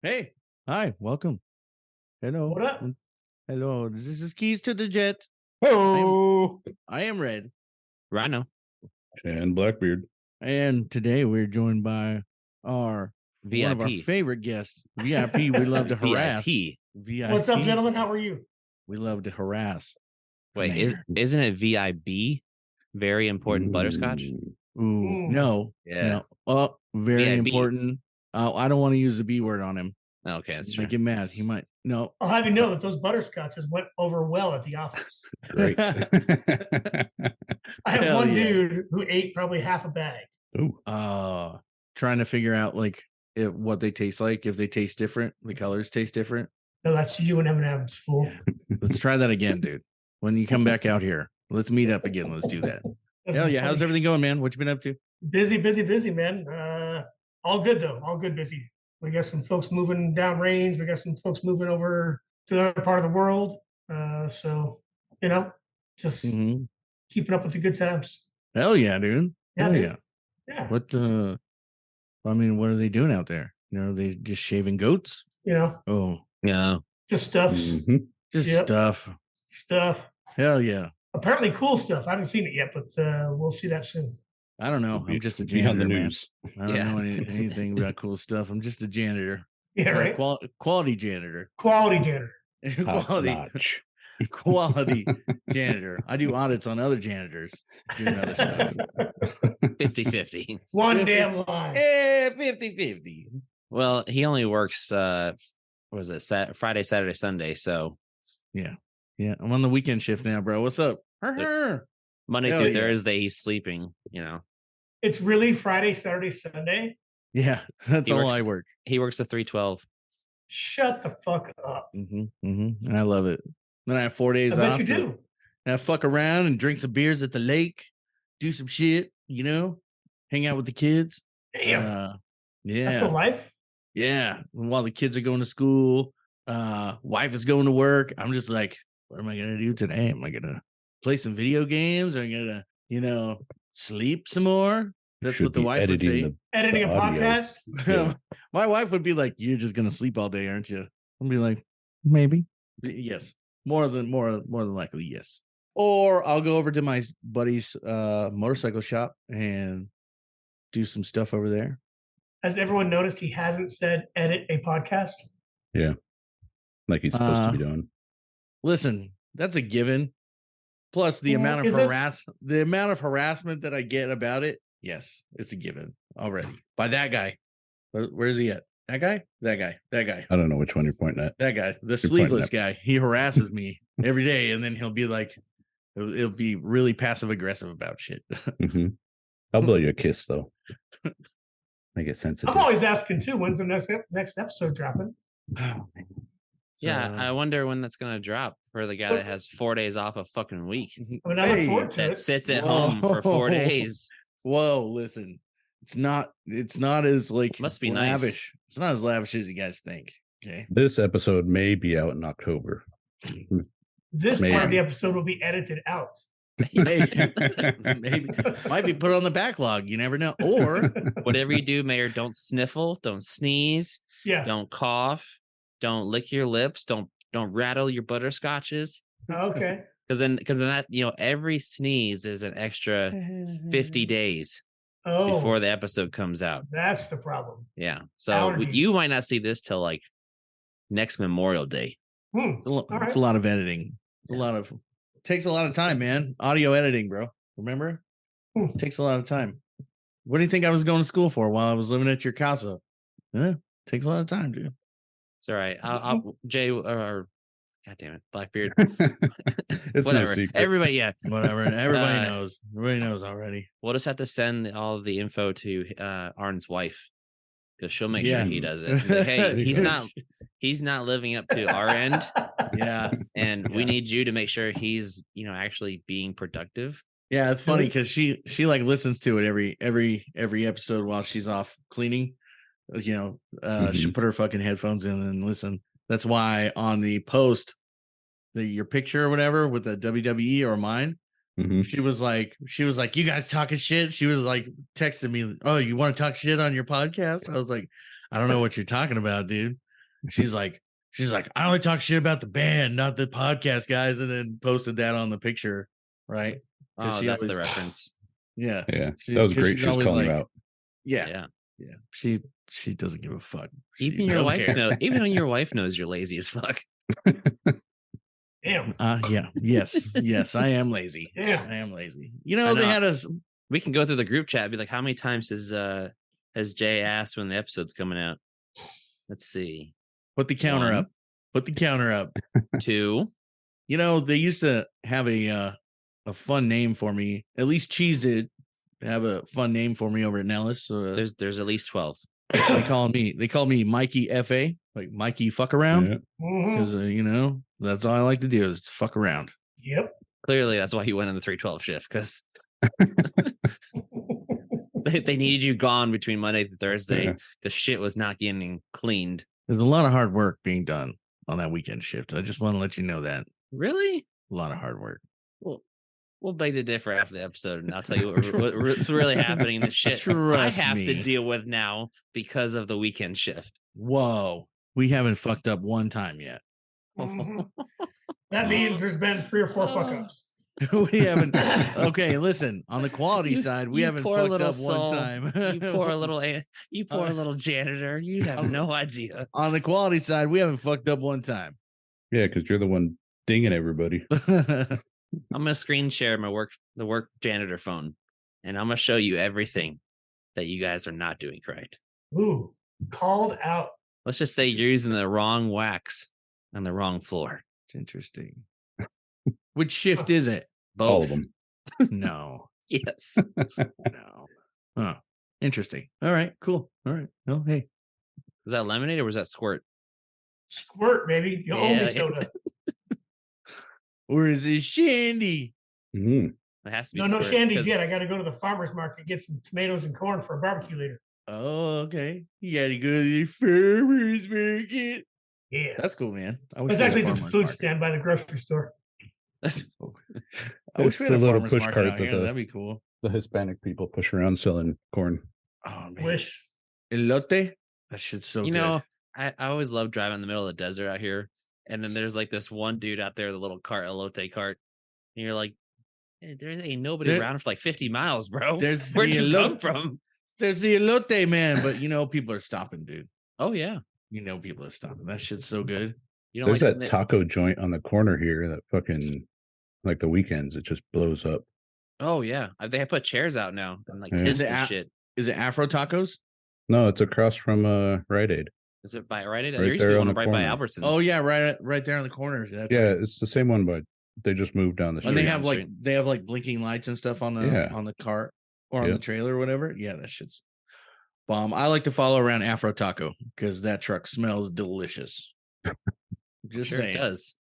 Hey, hi, welcome. Hello. What up? Hello. This is Keys to the Jet. Oh, I am Red. Rhino. and Blackbeard. And today we're joined by one of our VIP. favorite guests, VIP. We love to harass. VIP. What's up, gentlemen? How are you? We love to harass. Wait, isn't it VIB? Very important butterscotch. Ooh, no. Yeah. No. Oh, very VIB. important. I don't want to use the B word on him. Okay, that's He true. might get mad. He might. No. I'll have you know that those butterscotches went over well at the office. Great. I have Hell one yeah. dude who ate probably half a bag. Ooh. Trying to figure out what they taste like. If they taste different, the colors taste different. No, that's you and M&M's, fool. Let's try that again, dude. When you come back out here, let's meet up again. Let's do that. That's Hell yeah. funny. How's everything going, man? What you been up to? Busy, man. All good, though. All good, busy. We got some folks moving down range. We got some folks moving over to another part of the world. So, just Mhm. keeping up with the good times. Hell yeah, dude. Yeah, Hell dude. yeah. Yeah. What what are they doing out there? They just shaving goats? Oh, Yeah. Just stuff. just Yep. stuff. Hell yeah. Apparently cool stuff. I haven't seen it yet, but we'll see that soon. I don't know. I'm just a Be on janitor, the man. news. I don't know anything about cool stuff. I'm just a janitor. Yeah, right. Quality janitor. Quality janitor. Top-notch. Quality janitor. I do audits on other janitors doing other stuff. 50-50. One 50. damn line. Yeah, 50-50. Well, he only works Friday, Saturday, Sunday. So Yeah. I'm on the weekend shift now, bro. What's up? Monday Hell through yeah. Thursday he's sleeping, It's really Friday, Saturday, Sunday. Yeah, that's He all works- I work. He works the 312. Shut the fuck up. And I love it. Then I have 4 days I bet off you to do. I fuck around and drink some beers at the lake, do some shit, hang out with the kids. Damn. Yeah. That's the life. Yeah. While the kids are going to school, wife is going to work. I'm just like, what am I gonna do today? Am I gonna play some video games? Am I gonna, sleep some more? That's what the wife would say. Editing a audio. podcast. Yeah. My wife would be like, "You're just gonna sleep all day, aren't you?" I'll be like, "Maybe, yes, more than likely, yes." Or I'll go over to my buddy's motorcycle shop and do some stuff over there. Has everyone noticed he hasn't said edit a podcast? Yeah. Like he's supposed to be doing. Listen, that's a given. Plus the amount of harassment that I get about it. Yes, it's a given already by that guy. Where's he at? That guy? That guy. I don't know which one you're pointing at. That guy, the sleeveless guy. He harasses me every day, and then he'll be like, it'll be really passive aggressive about shit. I'll blow you a kiss though. Make it sensitive. I'm always asking too. When's the next episode dropping? Yeah, I wonder when that's gonna drop for the guy that has 4 days off a fucking week. I mean, I look forward to That it. sits at home for 4 days. Whoa, listen. It's not as Must be lavish. nice. It's not as lavish as you guys think. Okay. This episode may be out in October. This Maybe. part of the episode will be edited out. Maybe might be put on the backlog. You never know. Or Whatever you do, Mayor, don't sniffle, don't sneeze, Yeah. don't cough, don't lick your lips, don't rattle your butterscotches. Okay. Because then that every sneeze is an extra 50 days Oh, before the episode comes out. that's the problem. Yeah. So Allergies. you might not see this till like next Memorial Day. it's right. a lot of editing. Takes a lot of time, man. Audio editing, bro. Remember? It takes a lot of time. What do you think I was going to school for while I was living at your casa? Takes a lot of time, dude. It's all right. I'll Jay or God damn it, Blackbeard. It's Whatever. no secret. Everybody, yeah. Whatever. Everybody knows. Everybody knows already. We'll just have to send all the info to Arn's wife because she'll make sure he does it. She's like, hey, he's not living up to our end. Yeah. And we need you to make sure he's actually being productive. Yeah, it's funny because she listens to it every episode while she's off cleaning. She'll put her fucking headphones in and listen. That's why on the post, your picture or whatever with the WWE or mine, she was like, you guys talking shit. She was like texting me, oh, you want to talk shit on your podcast? I was like, I don't know what you're talking about, dude. She's like, I only talk shit about the band, not the podcast, guys, and then posted that on the picture, right? Oh, she that's always, the reference. Yeah. Yeah. That was great. She was calling like, him out. Yeah. She doesn't give a fuck. Even your wife knows. Even when your wife knows you're lazy as fuck. Damn. Yeah. Yes. I am lazy. Damn. I am lazy. You know, they had us. We can go through the group chat and be like, how many times has Jay asked when the episode's coming out? Let's see. Put the counter up. Put the counter up. 2. You know, they used to have a fun name for me. At least Cheese did have a fun name for me over at Nellis. There's at least 12. They call me Mikey FA, like Mikey fuck around. Because you know, that's all I like to do is fuck around. Yep. Clearly, that's why you went on the 312 shift, because they needed you gone between Monday to Thursday. The shit was not getting cleaned. There's a lot of hard work being done on that weekend shift. I just want to let you know that. Really? A lot of hard work. Well, we'll beg to differ after the episode, and I'll tell you what's really happening. The shit I have to deal with now because of the weekend shift. Whoa. We haven't fucked up one time yet. That means there's been 3 or 4 fuck ups. We haven't. Okay, listen. On the quality side, we haven't fucked up one time. You poor little janitor. You have no idea. On the quality side, we haven't fucked up one time. Yeah, because you're the one dinging everybody. I'm gonna screen share the work janitor phone, and I'm gonna show you everything that you guys are not doing correct. Ooh, called out. Let's just say you're using the wrong wax on the wrong floor. It's interesting. Which shift is it? Both. All of them. No. Yes. No. Oh, interesting. All right. Cool. All right. Oh, hey. Was that lemonade or was that squirt? Squirt, baby. The only soda. Or is it shandy? Mm. It has to be. No shandies yet. I got to go to the farmer's market, get some tomatoes and corn for a barbecue later. Oh, okay. You got to go to the farmer's market. Yeah. That's cool, man. It's actually just a food stand by the grocery store. It's the little push cart that that'd be cool. The Hispanic people push around selling corn. Oh man. Wish. Elote? That shit's so good. You know, I always love driving in the middle of the desert out here. And then there's like this one dude out there, the little cart, elote cart. And you're like, hey, there ain't nobody around for like 50 miles, bro. Where'd you come from? There's the elote, man. But you know, people are stopping, dude. Oh, yeah. You know, people are stopping. That shit's so good. You know, there's that taco joint on the corner here that fucking, like the weekends, it just blows up. Oh, yeah. They put chairs out now and like tents and shit. Is it Afro Tacos? No, it's across from Rite Aid. Is it by Rite Aid? Right there used to be one right by corner. Albertsons. Oh yeah, right there on the corner. That's right. It's the same one, but they just moved down the street. And they have like blinking lights and stuff on the cart or on the trailer or whatever. Yeah, that shit's bomb. I like to follow around Afro Taco because that truck smells delicious. Just saying. It does.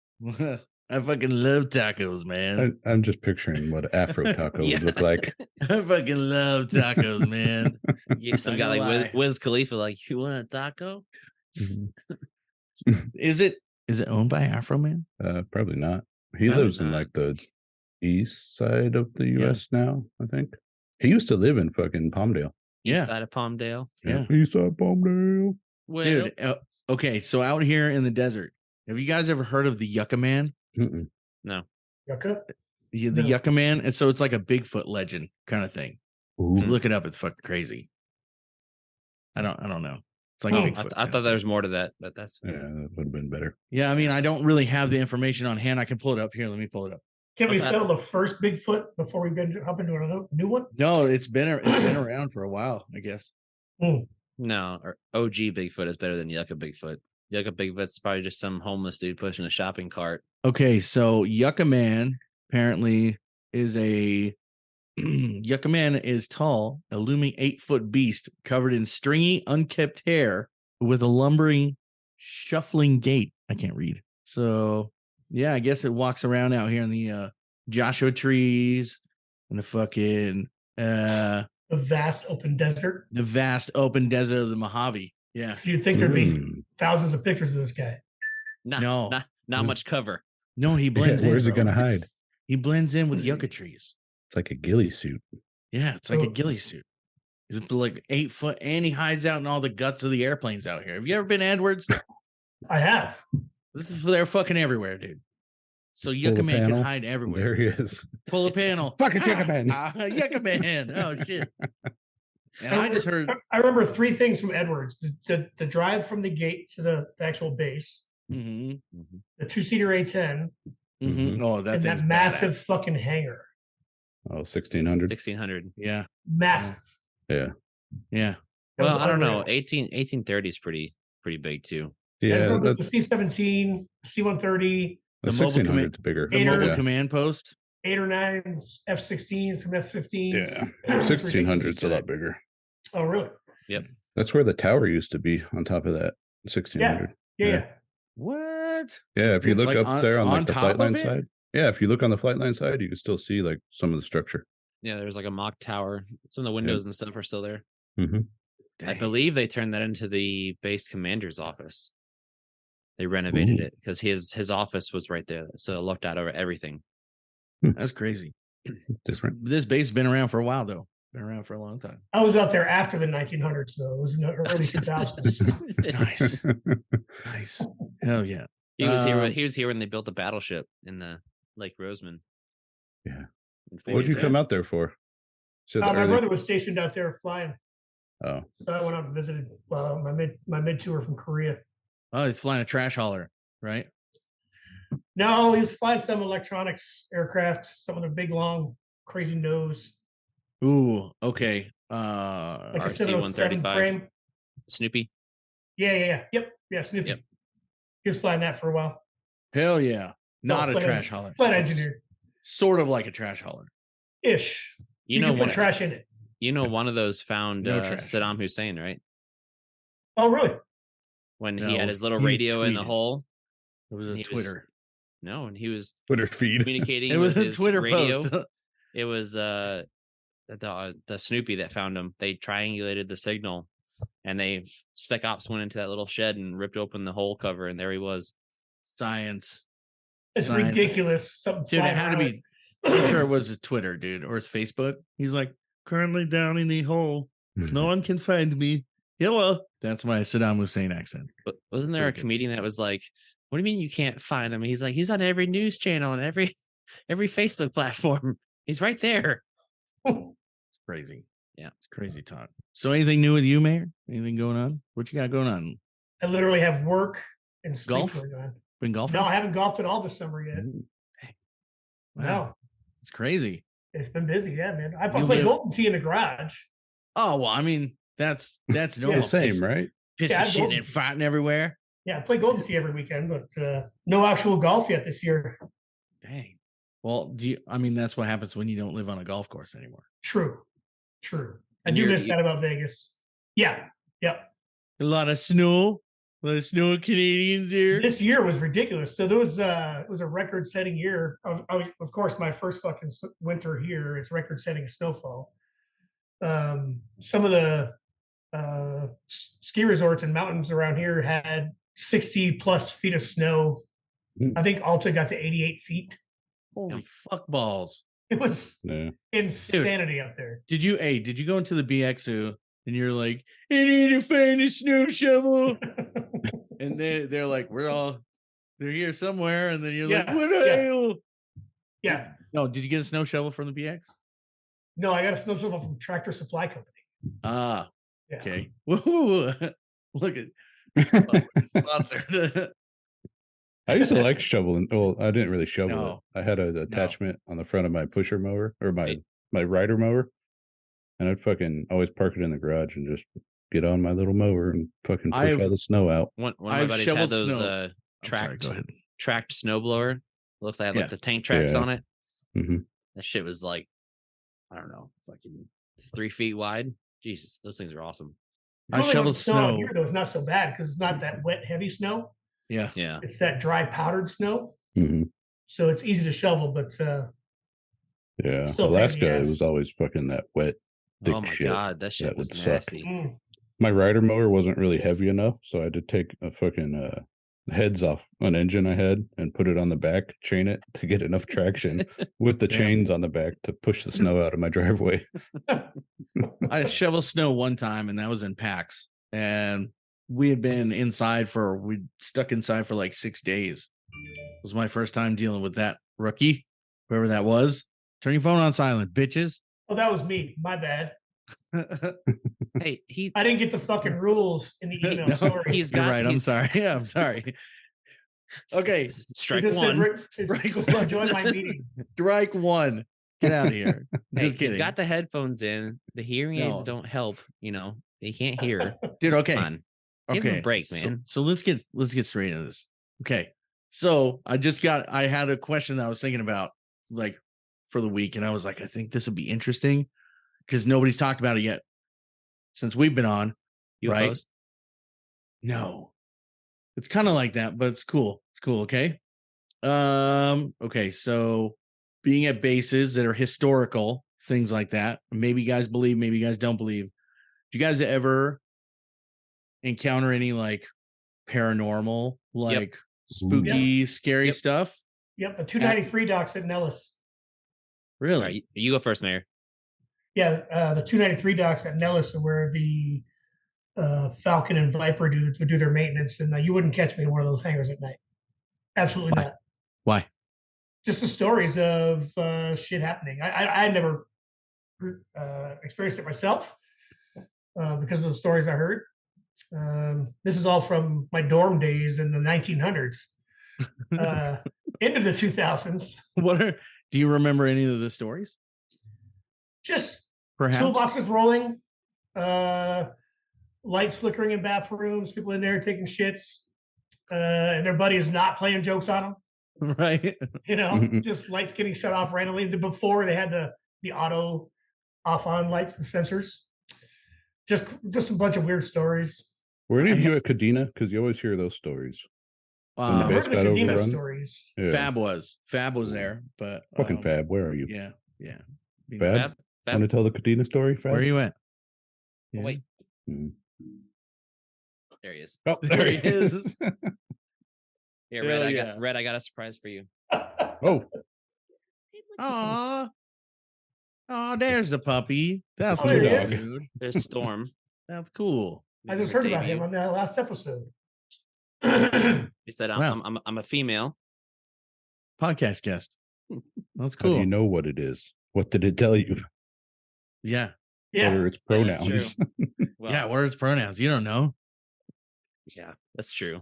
I fucking love tacos, man. I'm just picturing what Afro Taco would look like. I fucking love tacos, man. Yeah, some guy like Wiz Khalifa, like, you want a taco? Is it owned by Afro Man? Probably not. He lives in like the east side of the US now, I think. He used to live in fucking Palmdale. East side of Palmdale. Yeah. East side Palmdale. Well, dude, okay, so out here in the desert, have you guys ever heard of the Yucca Man? Mm-mm. No. Yucca? Yeah, the Yucca Man. And so it's like a Bigfoot legend kind of thing. Ooh. If you look it up, it's fucking crazy. I don't know. It's like Bigfoot. I thought there was more to that, but that would have been better. Yeah, I mean, I don't really have the information on hand. I can pull it up here. Let me pull it up. Can we settle the first Bigfoot before we hop into another new one? No, it's been around for a while, I guess. No, or OG Bigfoot is better than Yucca Bigfoot. Yucca Bigfoot's probably just some homeless dude pushing a shopping cart. Okay, so Yucca Man apparently is Yucca Man is tall, a looming 8-foot beast covered in stringy, unkempt hair with a lumbering, shuffling gait. I can't read. So, yeah, I guess it walks around out here in the Joshua trees and the fucking... the vast open desert. The vast open desert of the Mojave. Yeah. So you'd think there'd be thousands of pictures of this guy. Not much cover. No, he blends in. Where's it going to hide? He blends in with yucca trees. It's like a ghillie suit. Yeah, it's like a ghillie suit. He's like 8 foot, and he hides out in all the guts of the airplanes out here. Have you ever been Edwards? I have. They're fucking everywhere, dude. So Yucca Man can hide everywhere. There he is. Pull a panel. Fucking Yucca Man. Yucca Man. Oh shit. And I just heard. I remember 3 things from Edwards: the drive from the gate to the actual base, the 2-seater A10, Oh, that massive fucking hangar. Oh, 1600. 1600. Yeah. Massive. Yeah. Yeah. Well, I don't know. 1830 is pretty big too. Yeah. The C-17, C-130. The 1600 is bigger. The mobile command post. 8 or 9 F-16s, some F-15s. Yeah. 1600 is a lot bigger. Oh, really? Yep. That's where the tower used to be on top of that 1600. Yeah. What? Yeah, if you look up there on the flight line side. Yeah, if you look on the flight line side, you can still see like some of the structure. Yeah, there's like a mock tower. Some of the windows and stuff are still there. Mm-hmm. I believe they turned that into the base commander's office. They renovated it because his office was right there, so it looked out over everything. That's crazy. Different. This base has been around for a while, though. Been around for a long time. I was out there after the 1900s, though. It was in the early 2000s. Nice. Hell yeah. He was here when they built the battleship in the Lake Roseman. Yeah. What did you come out there for? My brother was stationed out there flying. Oh. So I went out and visited my mid tour from Korea. Oh, he's flying a trash hauler, right? No, he was flying some electronics aircraft, some of the big, long, crazy nose. Ooh, okay. Like RC-135 frame. Snoopy. Yeah. Yeah, Snoopy. Yep. He was flying that for a while. Hell yeah. Not a trash hauler. Flight engineer. Sort of like a trash hauler. Ish. You know, can put trash in it. You know, one of those found Saddam Hussein, right? Oh, really? When he had his little radio in the hole. It was a Twitter. And he was Twitter feed communicating it was with a his Twitter radio. post. It was the Snoopy that found him. They triangulated the signal, and Spec Ops went into that little shed and ripped open the hole cover, and there he was. Science. It's ridiculous. Dude, it had to be. I'm sure it was a Twitter, dude, or it's Facebook. He's like, currently down in the hole. No one can find me. Hello. That's my Saddam Hussein accent. But wasn't there a comedian that was like, "What do you mean you can't find him?" He's like, "He's on every news channel and every Facebook platform. He's right there." It's crazy. Yeah, it's crazy talk. So, anything new with you, Mayor? Anything going on? What you got going on? I literally have work and sleep golf. going on. Been golfing? No, I haven't golfed at all this summer yet. Wow. No, it's crazy. It's been busy, yeah, man. I play Golden Tee in the garage. Oh well, I mean that's normal. It's the same, right? Pissing shit and fighting everywhere. Yeah, I play Golden Tee every weekend, but no actual golf yet this year. Dang. Well, that's what happens when you don't live on a golf course anymore. True. I do miss that about Vegas. Yeah. A lot of snow. A lot of snow Canadians here. This year was ridiculous. So there was it was a record-setting year. Of course, my first fucking winter here. It's record-setting snowfall. Some of the ski resorts and mountains around here had 60 plus feet of snow. I think Alta got to 88 feet. Holy fuck balls. It was insanity out there. Did you go into the BXU and you're like, I need to find a snow shovel? And they're like, they're here somewhere. And then you're like, what the hell? Yeah. No, did you get a snow shovel from the BX? No, I got a snow shovel from Tractor Supply Company. Ah, okay. Woo! Look at sponsored. I used to like shoveling. Well, I didn't really shovel it. I had an attachment on the front of my pusher mower or my rider mower, and I'd fucking always park it in the garage and just get on my little mower and fucking push all the snow out. One of my buddies had those tracked snowblower. Looks like the tank tracks on it. Mm-hmm. That shit was like, I don't know, fucking 3 feet wide. Jesus, those things are awesome. I shoveled snow. Here, though, it's not so bad because it's not that wet, heavy snow. Yeah. It's that dry powdered snow. Mm-hmm. So it's easy to shovel, but Alaska, it was always fucking that wet, thick shit. Oh my god, that shit was nasty. My rider mower wasn't really heavy enough, so I had to take a fucking heads off an engine I had and put it on the back, chain it to get enough traction with the chains on the back to push the snow out of my driveway. I shoveled snow one time, and that was in PAX. And we had been we stuck inside for like 6 days. It was my first time dealing with that rookie, whoever that was. Turn your phone on silent, bitches. Oh, that was me. My bad. Hey, I didn't get the fucking rules in the email. No, Sorry. You're right. I'm sorry. Yeah, I'm sorry. Okay. Strike one. Join my meeting. Strike one. Get out of here. Just kidding. He's got the headphones in. The hearing aids don't help. They can't hear. Dude, okay. Come on. Give him a break, man. So let's get straight into this. Okay. So I had a question that I was thinking about like for the week, and I was like, I think this would be interesting because nobody's talked about it yet since we've been on. UFOs? Right? No. It's kind of like that, but it's cool. It's cool, okay? Okay, so being at bases that are historical, things like that. Maybe you guys believe, maybe you guys don't believe. Do you guys ever encounter any like paranormal, like spooky, scary stuff? Yep, the 293 docks at Nellis. Really? Right, you go first, Mayor. Yeah, the 293 docks at Nellis are where the Falcon and Viper dudes would do their maintenance, and you wouldn't catch me in one of those hangars at night. Absolutely not. Why? Just the stories of shit happening. I never experienced it myself because of the stories I heard. This is all from my dorm days in the 1900s, into the 2000s. Do you remember any of the stories? Just perhaps toolboxes rolling, lights flickering in bathrooms, people in there taking shits, and their buddy is not playing jokes on them. Right. Just lights getting shut off randomly. Before they had the auto off on lights, the sensors. Just a bunch of weird stories. Were any of you at Kadena? Because you always hear those stories. When the base got overrun. Stories. Yeah. Fab was there, but fucking Fab. Where are you? Yeah. Fab. Want to tell the Kadena story? Fab? Where are you at? Yeah. Oh, wait. There he is. Oh, there he is. Here, Red, I got a surprise for you. Oh. Oh, there's the puppy. That's cool, dude. There's Storm. That's cool. I just heard about him on that last episode. He said, I'm a female. Podcast guest. That's cool. How do you know what it is? What did it tell you? Yeah. What are its pronouns? Well, yeah, what are its pronouns? You don't know. Yeah, that's true.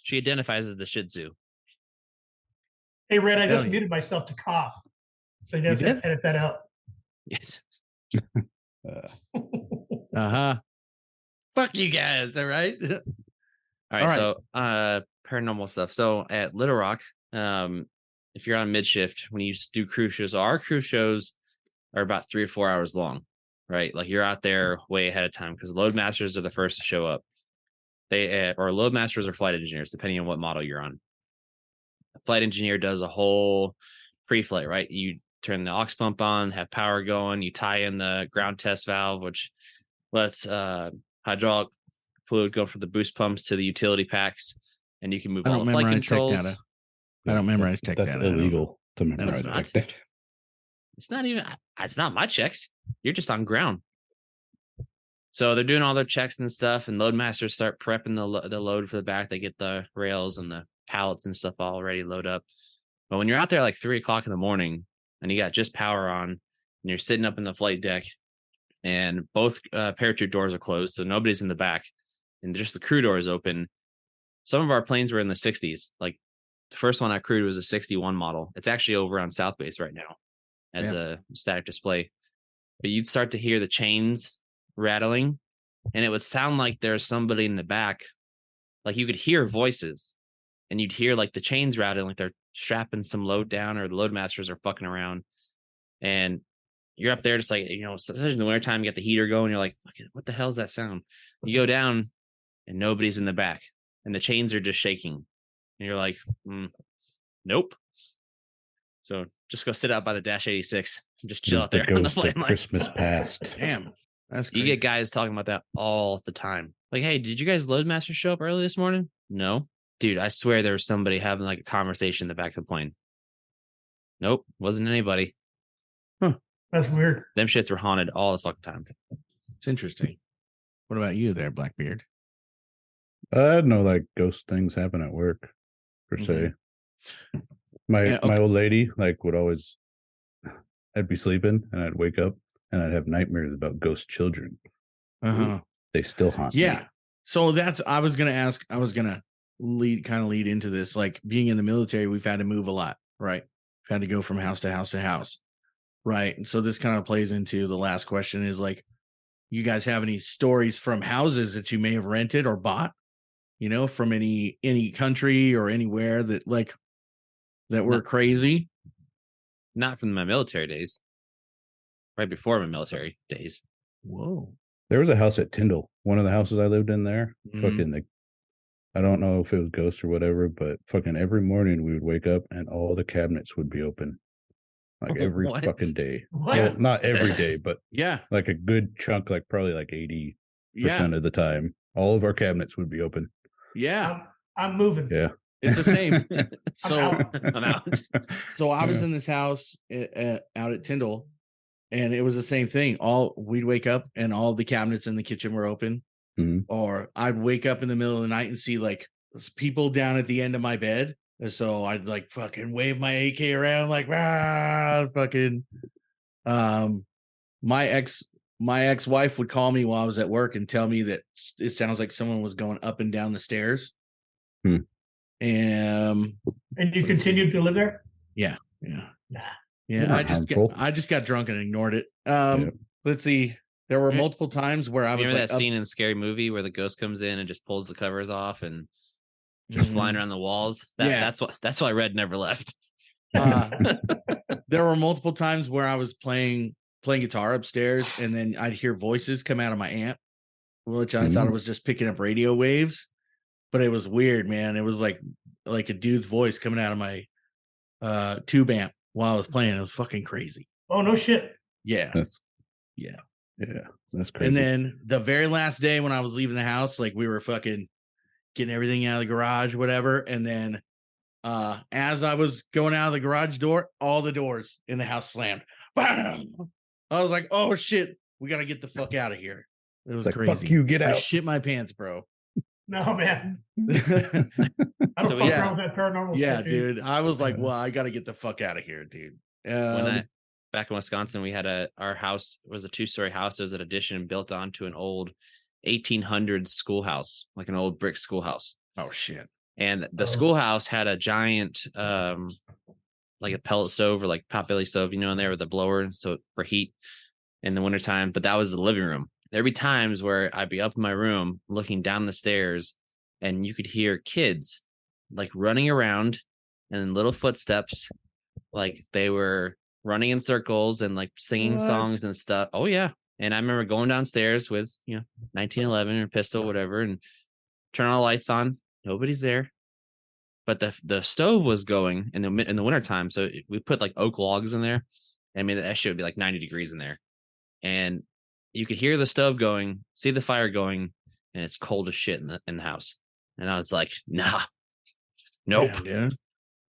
She identifies as the Shih Tzu. Hey, Red, I just muted myself to cough. So you have to edit that out. Yes. Fuck you guys, all right? All right, so paranormal stuff. So at Little Rock, if you're on mid shift, when you do cruise shows, our cruise shows are about 3 or 4 hours long, right? Like you're out there way ahead of time because load masters are the first to show up. They or load masters or flight engineers, depending on what model you're on. A flight engineer does a whole pre-flight, right? You turn the aux pump on, have power going, you tie in the ground test valve, which lets hydraulic fluid go from the boost pumps to the utility packs, and you can move all the flight controls. Tech data. I don't memorize tech data. That's illegal to memorize tech data. It's not my checks. You're just on ground. So they're doing all their checks and stuff, and load masters start prepping the load for the back. They get the rails and the pallets and stuff already load up. But when you're out there like 3 o'clock in the morning and you got just power on and you're sitting up in the flight deck and both parachute doors are closed, so nobody's in the back and just the crew door is open. Some of our planes were in the 60s. Like the first one I crewed was a 61 model. It's actually over on South Base right now as a static display. But you'd start to hear the chains rattling and it would sound like there's somebody in the back. Like you could hear voices and you'd hear like the chains rattling, like they're strapping some load down or the load masters are fucking around. And you're up there just like, especially in the wintertime, you got the heater going. You're like, what the hell is that sound? You go down and nobody's in the back and the chains are just shaking. And you're like, nope. So just go sit out by the Dash 86 and just chill out there on the flight line. Christmas past. Damn. That's crazy. You get guys talking about that all the time. Like, hey, did you guys load masters show up early this morning? No. Dude, I swear there was somebody having like a conversation in the back of the plane. Nope. Wasn't anybody. Huh. That's weird. Them shits were haunted all the fucking time. It's interesting. What about you there, Blackbeard? I had no like ghost things happen at work per se. My old lady like would always. I'd be sleeping and I'd wake up and I'd have nightmares about ghost children. They still haunt me. So I was gonna lead into this. Like being in the military, we've had to move a lot, right? We've had to go from house to house to house. Right. And so this kind of plays into the last question is like, you guys have any stories from houses that you may have rented or bought, from any country or anywhere that were crazy? Not from my military days. Right before my military days. Whoa. There was a house at Tyndall. One of the houses I lived in there. Fucking I don't know if it was ghosts or whatever, but fucking every morning we would wake up and all the cabinets would be open. Like every fucking day. Well, not every day, but like a good chunk, like probably like 80% of the time. All of our cabinets would be open. Yeah. I'm moving. Yeah. It's the same. So I'm out. So I was in this house out at Tyndall, and it was the same thing. We'd wake up and all the cabinets in the kitchen were open. Or I'd wake up in the middle of the night and see like people down at the end of my bed. And so I'd like fucking wave my AK around like fucking my ex-wife would call me while I was at work and tell me that it sounds like someone was going up and down the stairs. And you continued to live there? Yeah. I just got drunk and ignored it. Let's see. There were multiple times where I was remember that scene in a scary movie where the ghost comes in and just pulls the covers off and just flying around the walls. That's why Red never left. There were multiple times where I was playing guitar upstairs, and then I'd hear voices come out of my amp, which I thought it was just picking up radio waves, but it was weird, man. It was like a dude's voice coming out of my tube amp while I was playing. It was fucking crazy. Oh no shit. Yeah. Yeah, that's crazy. And then the very last day when I was leaving the house, like we were fucking getting everything out of the garage, whatever. And then as I was going out of the garage door, all the doors in the house slammed. Bam! I was like, oh shit, we got to get the fuck out of here. It was crazy. Fuck you, get out. I shit my pants, bro. No, man. I don't fuck around with that paranormal stuff, dude. I was like, well, I got to get the fuck out of here, dude. Back in Wisconsin, we had our house was a 2-story house. It was an addition built onto an old 1800s schoolhouse, like an old brick schoolhouse. Oh shit! And the schoolhouse had a giant, like a pellet stove or like potbelly stove, in there with a blower, so for heat in the wintertime. But that was the living room. There'd be times where I'd be up in my room looking down the stairs, and you could hear kids like running around and little footsteps, like they were running in circles and like singing songs and stuff. Oh yeah. And I remember going downstairs with 1911 or pistol, whatever, and turn all the lights on. Nobody's there, but the stove was going in the wintertime. So we put like oak logs in there. I mean, that shit would be like 90 degrees in there, and you could hear the stove going, see the fire going, and it's cold as shit in the house. And I was like, nah, nope. Yeah.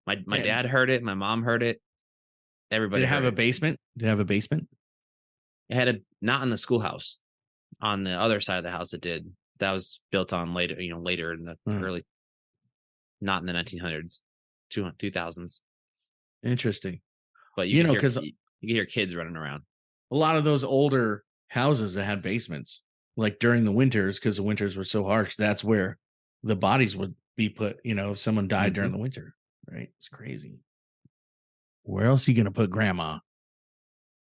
My dad heard it. My mom heard it. Everybody. Did it have a basement? Did it have a basement? It had not in the schoolhouse. On the other side of the house, it did. That was built on later, later in the early, not in the 1900s, 2000s. Interesting. But you can hear kids running around. A lot of those older houses that had basements, like during the winters, because the winters were so harsh, that's where the bodies would be put. If someone died during the winter, right? It's crazy. Where else are you gonna put grandma?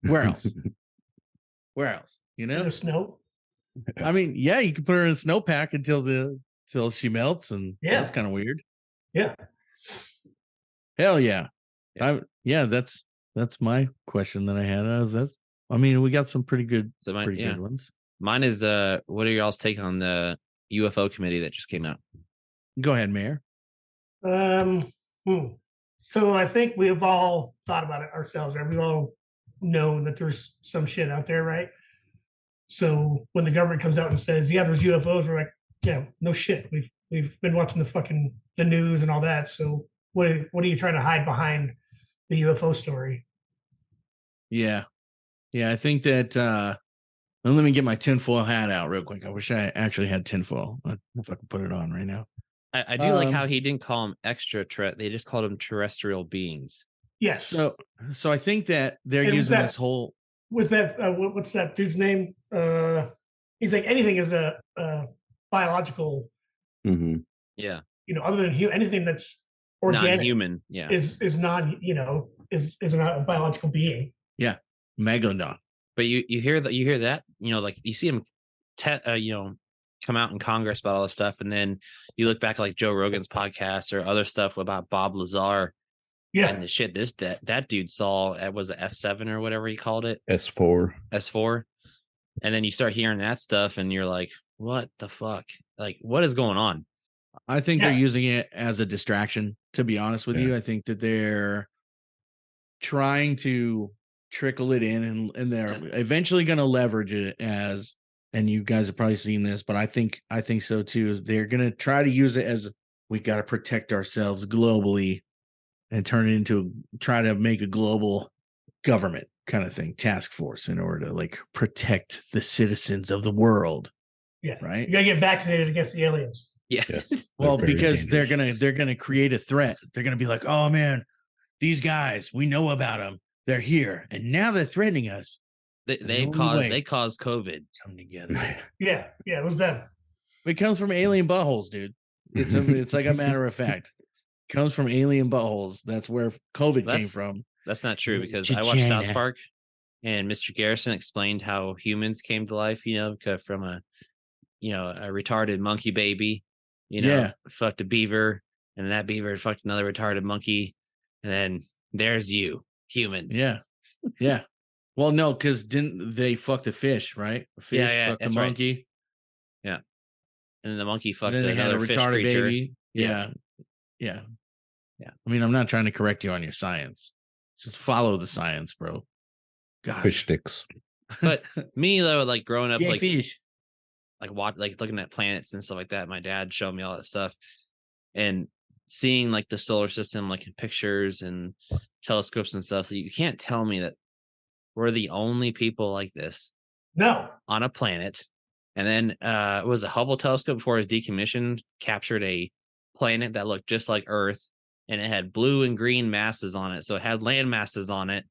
Where else? Where else? In the snow. I mean, yeah, you can put her in a snowpack until she melts, and that's kind of weird. Yeah. Hell yeah. That's my question that I had. We got some pretty good good ones. Mine is what are y'all's take on the UFO committee that just came out? Go ahead, Mayor. So I think we've all thought about it ourselves, right? We've all known that there's some shit out there, right? So when the government comes out and says, yeah, there's UFOs, we're like, yeah, no shit. We've been watching the news and all that. So what are you trying to hide behind the UFO story? Yeah. I think that Let me get my tinfoil hat out real quick. I wish I actually had tinfoil. If I could put it on right now. I do like how he didn't call them they just called them terrestrial beings. Yes. So I think that they're using this whole with that. What's that dude's name? He's like anything is a biological. Mm-hmm. Yeah. Other than anything that's organic, non-human. Yeah. Is not is not a biological being. Yeah, megalodon. But you hear that like you see him, come out in Congress about all this stuff, and then you look back at like Joe Rogan's podcast or other stuff about Bob Lazar. Yeah, and the shit that dude saw at was it S7 or whatever he called it, S4, and then you start hearing that stuff, and you're like, what the fuck? Like, what is going on? I think they're using it as a distraction. To be honest with you, I think that they're trying to trickle it in, and they're eventually going to leverage it as. And you guys have probably seen this, but I think so too. They're going to try to use it as we got to protect ourselves globally and turn it into try to make a global government kind of thing, task force in order to like protect the citizens of the world. Yeah. Right. You got to get vaccinated against the aliens. Yes. Well, because they're going to create a threat. They're going to be like, oh man, these guys, we know about them. They're here. And now they're threatening us. They caused COVID. Come together. Yeah, it was them. It comes from alien buttholes, dude. It's like a matter of fact. It comes from alien buttholes. That's where COVID came from. That's not true because I watched South Park, and Mr. Garrison explained how humans came to life. From a retarded monkey baby. Fucked a beaver, and that beaver fucked another retarded monkey, and then there's you, humans. Yeah. Well, no, because didn't they fuck the fish, right? The fish fucked the monkey. Right. Yeah. And then the monkey fucked another retarded fish baby. Yeah. I mean, I'm not trying to correct you on your science. Just follow the science, bro. God. Fish sticks. But me though, like growing up, fish. like looking at planets and stuff like that, my dad showed me all that stuff, and seeing like the solar system, like in pictures and telescopes and stuff. So you can't tell me that we're the only people like this. No. On a planet. And then it was a Hubble telescope before it was decommissioned, captured a planet that looked just like Earth, and it had blue and green masses on it. So it had land masses on it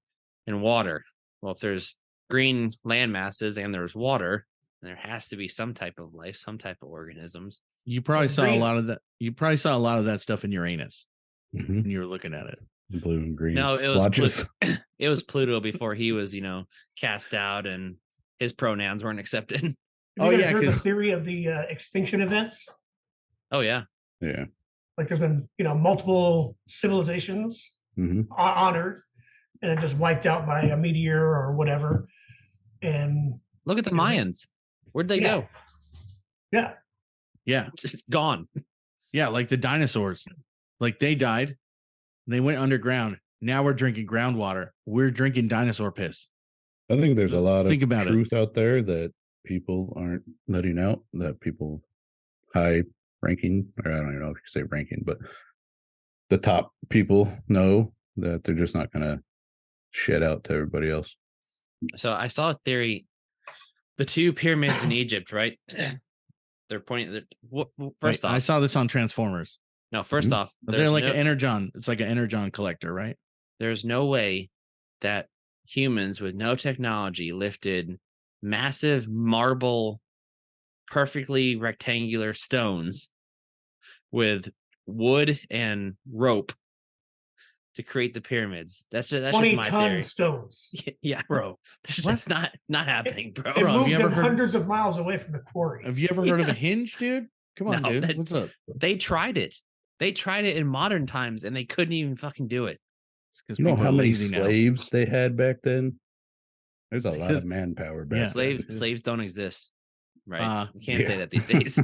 and water. Well, if there's green land masses and there's water, there has to be some type of life, some type of organisms. You probably saw a lot of that. You probably saw a lot of that stuff in Uranus when you were looking at it. Blue and green. No, it was it was Pluto before he was, cast out and his pronouns weren't accepted. Have you guys heard the theory of the extinction events? Oh yeah. Yeah. Like there's been, multiple civilizations on Earth, and it just wiped out by a meteor or whatever. And look at the Mayans. Where'd they go? Yeah. Yeah. Just gone. Yeah, like the dinosaurs. Like they died. They went underground. Now we're drinking groundwater. We're drinking dinosaur piss. I think there's a lot of truth out there that people aren't letting out, that people high ranking, or I don't even know if you say ranking, but the top people know that they're just not going to shit out to everybody else. So I saw a theory, the two pyramids in Egypt, right? They're pointing. First off, I saw this on Transformers. No, first off, they're like an energon. It's like an energon collector, right? There's no way that humans with no technology lifted massive marble, perfectly rectangular stones with wood and rope to create the pyramids. That's just my theory. Stones. Yeah, bro. That's not happening, bro. It moved them hundreds of miles away from the quarry. Have you ever heard of a hinge, dude? Come on, dude. What's up? They tried it. They tried it in modern times, and they couldn't even fucking do it. You know how many slaves they had back then? There's a lot of manpower back then. Slaves don't exist, right? You can't say that these days.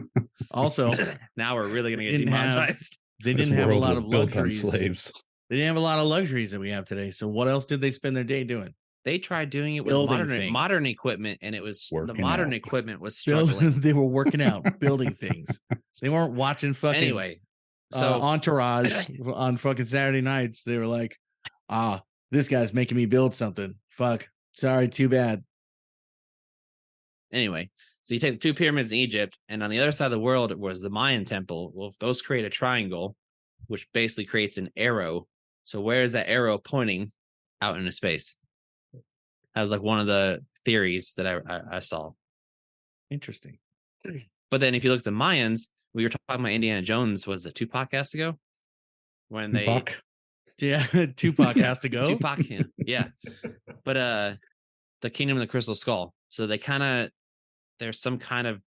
Also, now we're really going to get demonetized. They didn't have a lot of luxuries. Slaves. They didn't have a lot of luxuries that we have today. So what else did they spend their day doing? They tried doing it with modern equipment, and it was equipment was struggling. They were working out, building things. They weren't watching fucking anyway. So Entourage on fucking Saturday nights. They were like, this guy's making me build something. Fuck. Sorry, too bad. Anyway, so you take the 2 pyramids in Egypt, and on the other side of the world was the Mayan temple. Well, if those create a triangle, which basically creates an arrow. So where is that arrow pointing? Out into space. That was like one of the theories that I saw. Interesting. But then if you look at the Mayans, we were talking about Indiana Jones, was it 2 podcasts ago? When Tupac? Yeah, Tupac has to go. Tupac, yeah. But the Kingdom of the Crystal Skull. So they there's some kind of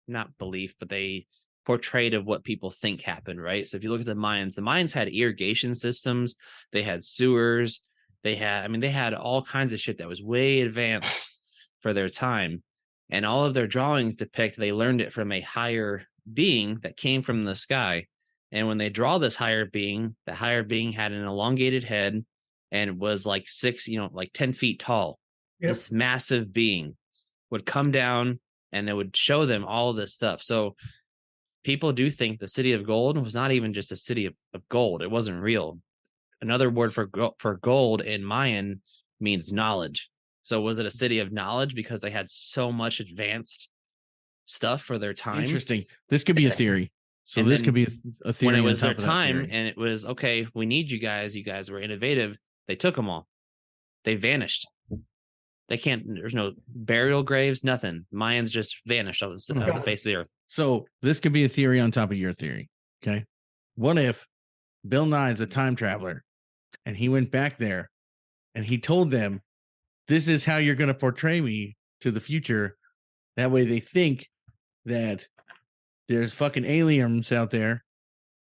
not belief, but they portrayed of what people think happened, right? So if you look at the Mayans had irrigation systems, they had sewers, they had all kinds of shit that was way advanced for their time. And all of their drawings depict they learned it from a higher being that came from the sky. And when they draw this higher being, the higher being had an elongated head and was like 10 feet tall. Yep. This massive being would come down and they would show them all this stuff. So people do think the city of gold was not even just a city of gold. It wasn't real. Another word for gold in Mayan means knowledge. So was it a city of knowledge because they had so much advanced stuff for their time? Interesting. This could be a theory. So this could be a theory. When it was their time and it was, okay, we need you guys. You guys were innovative. They took them all. They vanished. They can't, there's no burial graves, nothing. Mayans just vanished off the face of the earth. So this could be a theory on top of your theory. Okay. What if Bill Nye is a time traveler and he went back there and he told them, this is how you're going to portray me to the future. That way they think that there's fucking aliens out there.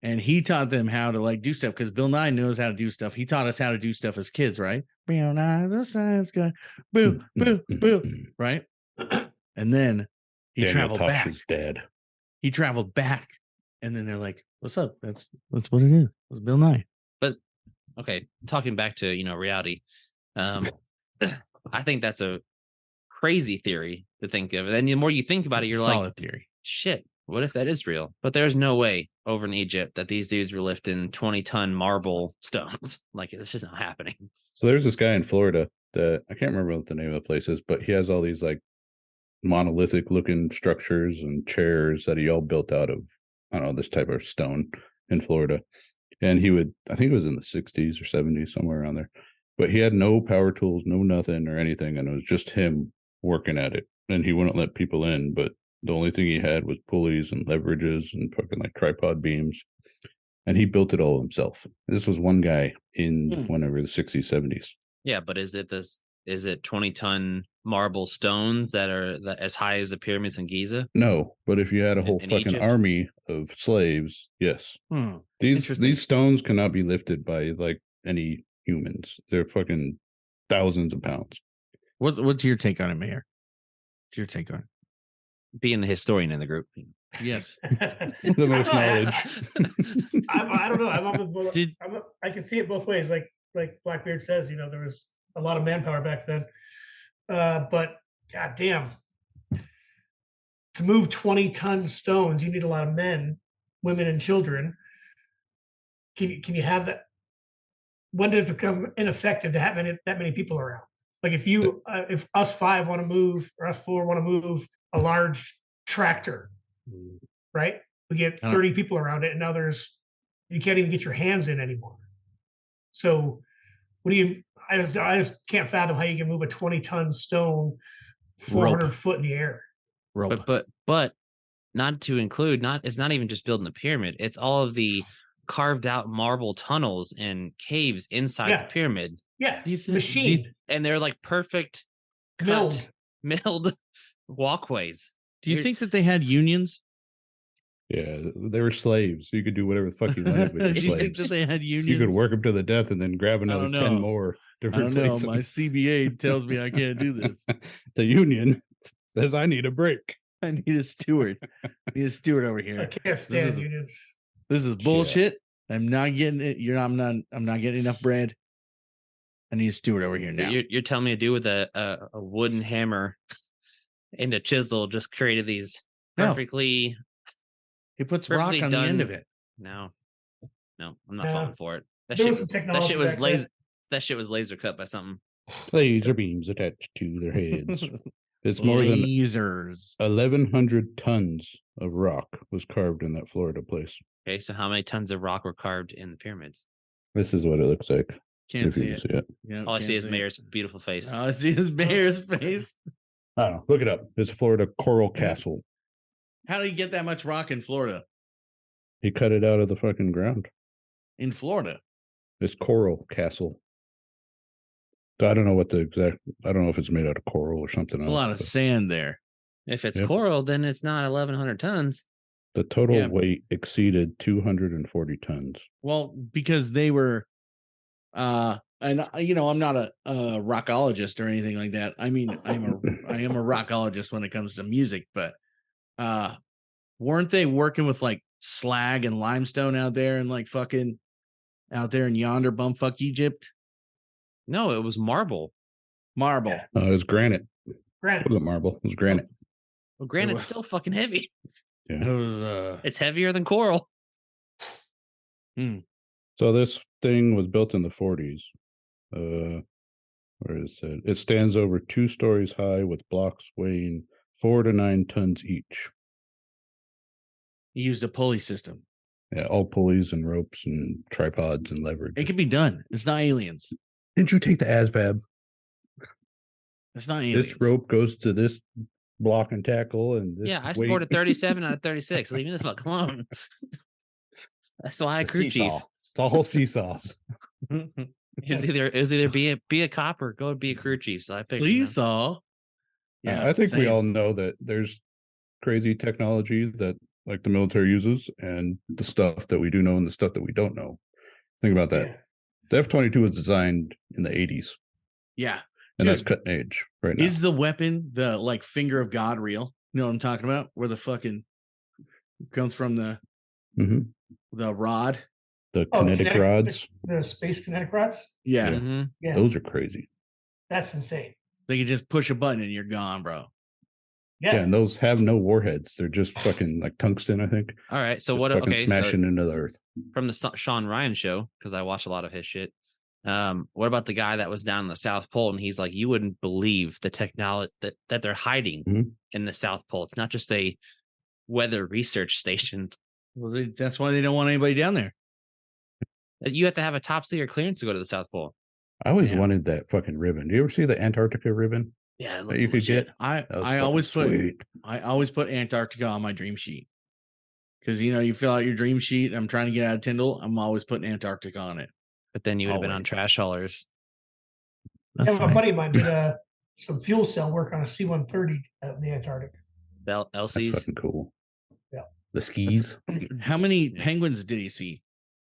And he taught them how to like do stuff because Bill Nye knows how to do stuff. He taught us how to do stuff as kids, right? Bill Nye, the science guy, boo, boo, boo, right? And then he traveled back. Is dead. He traveled back, and then they're like, "What's up? That's what it is. It's Bill Nye." But okay, talking back to reality, I think that's a crazy theory to think of. And then the more you think about it, you're solid like, theory. Shit. What if that is real? But there's no way over in Egypt that these dudes were lifting 20-ton marble stones. Like, it's just not happening. So there's this guy in Florida that I can't remember what the name of the place is, but he has all these like monolithic looking structures and chairs that he all built out of, I don't know, this type of stone in Florida. And he would, I think it was in the 60s or 70s, somewhere around there. But he had no power tools, no nothing or anything. And it was just him working at it. And he wouldn't let people in, but the only thing he had was pulleys and leverages and fucking like tripod beams. And he built it all himself. This was one guy in whenever the 60s, 70s. Yeah, but is it 20-ton marble stones that are as high as the pyramids in Giza? No, but if you had a whole fucking Egypt? Army of slaves, yes. These stones cannot be lifted by like any humans. They're fucking thousands of pounds. What's your take on it, Mayor? What's your take on it? Being the historian in the group. Yes. The most knowledge. I don't know. I'm on the, I can see it both ways. Like Blackbeard says, there was a lot of manpower back then. But goddamn, to move 20-ton stones, you need a lot of men, women, and children. Can you have that? When does it become ineffective to have that many people around? Like if us 5 want to move, or us 4 want to move a large tractor, right? We get 30 people around it, and now you can't even get your hands in anymore. So I just can't fathom how you can move a 20-ton stone 400 foot in the air. But not to include, it's not even just building the pyramid. It's all of the carved out marble tunnels and caves inside the pyramid. Yeah, machined. And they're like perfect milled walkways. Do you think that they had unions? Yeah, they were slaves. So you could do whatever the fuck you wanted with your slaves. Think that they had unions? You could work them to the death and then grab another 10 more different places. My CBA tells me I can't do this. The union says I need a break. I need a steward. I need a steward over here. I can't stand unions. This is bullshit. Yeah. I'm not getting it. I'm not getting enough bread. I need a steward over here now. You're telling me a dude with a wooden hammer and a chisel just created these perfectly. He puts rock on the end of it. No, I'm not falling for it. That shit was laser. That shit was laser cut by something. Laser beams attached to their heads. It's more lasers. than 1,100 tons of rock was carved in that Florida place. Okay, so how many tons of rock were carved in the pyramids? This is what it looks like. Can't see it. All I see is Mayor's beautiful face. All I see is Mayor's face. I don't know. Look it up. It's a Florida coral castle. How did he get that much rock in Florida? He cut it out of the fucking ground. In Florida? This coral castle. I don't know what I don't know if it's made out of coral or something There's else. a lot of sand there. If it's coral, then it's not 1,100 tons. The total weight exceeded 240 tons. Well, because they were, and I'm not a rockologist or anything like that. I mean, I am a rockologist when it comes to music, but weren't they working with like slag and limestone out there and like fucking out there in yonder bumfuck Egypt? No, it was marble. Marble. It was granite. Granite. It wasn't marble. It was granite. Well, granite's still fucking heavy. Yeah. It was, it's heavier than coral. So this thing was built in the 40s. Where is it? It stands over 2 stories high with blocks weighing 4 to 9 tons each. he used a pulley system. Yeah, all pulleys and ropes and tripods and leverage. It can be done. It's not aliens. Didn't you take the ASVAB? It's not aliens. This rope goes to this block and tackle, and this I scored a 37 out of 36. Leave me the fuck alone. That's why I crew chief. It's all seesaws. It was either be a cop or go be a crew chief. So I picked seesaw. Yeah, I think we all know that there's crazy technology that like the military uses, and the stuff that we do know and the stuff that we don't know. Think about that. Yeah. The F-22 was designed in the 80s. Yeah. And that's cutting edge right now. Is the weapon the like finger of God real? You know what I'm talking about? Where the fucking comes from the rod. The kinetic rods. The space kinetic rods? Yeah. Yeah. Those are crazy. That's insane. They can just push a button and you're gone, bro. Yeah. And those have no warheads. They're just fucking like tungsten, I think. All right. So just what? Fucking Okay. smashing into the earth. From the Sean Ryan show, because I watch a lot of his shit. What about the guy that was down in the South Pole? And he's like, you wouldn't believe the technology that they're hiding in the South Pole. It's not just a weather research station. Well, that's why they don't want anybody down there. You have to have a top secret clearance to go to the South Pole. I always wanted that fucking ribbon. Do you ever see the Antarctica ribbon? Yeah, that you could get. I always put Antarctica on my dream sheet, because you fill out your dream sheet. I'm trying to get out of Tyndall. I'm always putting Antarctica on it. But then you would have been on trash haulers. That's a buddy of mine did some fuel cell work on a C-130 out in the Antarctic. LCs. That's fucking cool. Yeah. The skis. How many penguins did he see?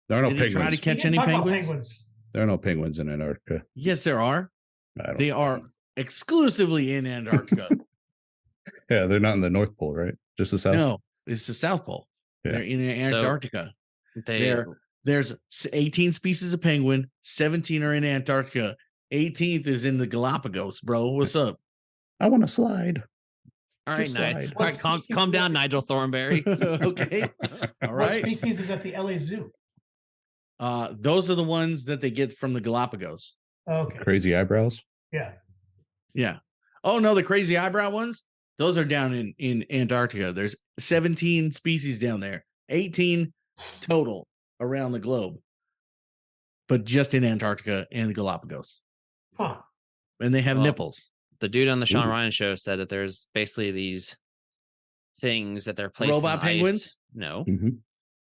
There are no penguins. Did he try to catch any penguins? There are no penguins in Antarctica. Yes, there are. They are exclusively in Antarctica. Yeah, they're not in the North Pole, right? Just the South? No, it's the South Pole. Yeah. They're in Antarctica. So there's 18 species of penguin, 17 are in Antarctica. 18th is in the Galapagos, bro. What's up? I want to slide. All right, Nigel. All right, calm down, Nigel Thornberry. Okay. All right. What species is at the LA Zoo? Those are the ones that they get from the Galapagos. Okay. Crazy eyebrows? Yeah. Yeah. Oh no, the crazy eyebrow ones, those are down in Antarctica. There's 17 species down there, 18 total around the globe, but just in Antarctica and the Galapagos. Huh. And they have nipples. The dude on the Sean Ryan show said that there's basically these things that they're placed robot penguins. Ice. No,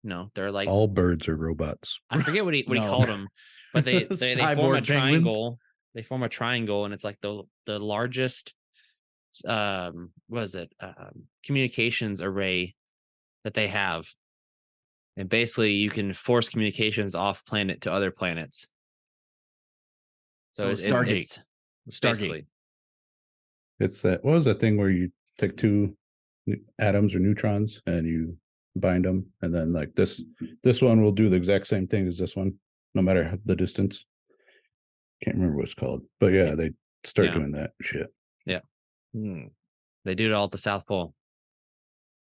no, they're like all birds are robots. I forget what he called them, but they form a triangle. They form a triangle, and it's like the largest communications array that they have. And basically you can force communications off planet to other planets. So it's Stargate. Stargate. It's that. What was that thing where you take 2 atoms or neutrons and you bind them, and then like this one will do the exact same thing as this one, no matter the distance. Can't remember what it's called, but yeah, they start doing that shit. Yeah, they do it all at the South Pole.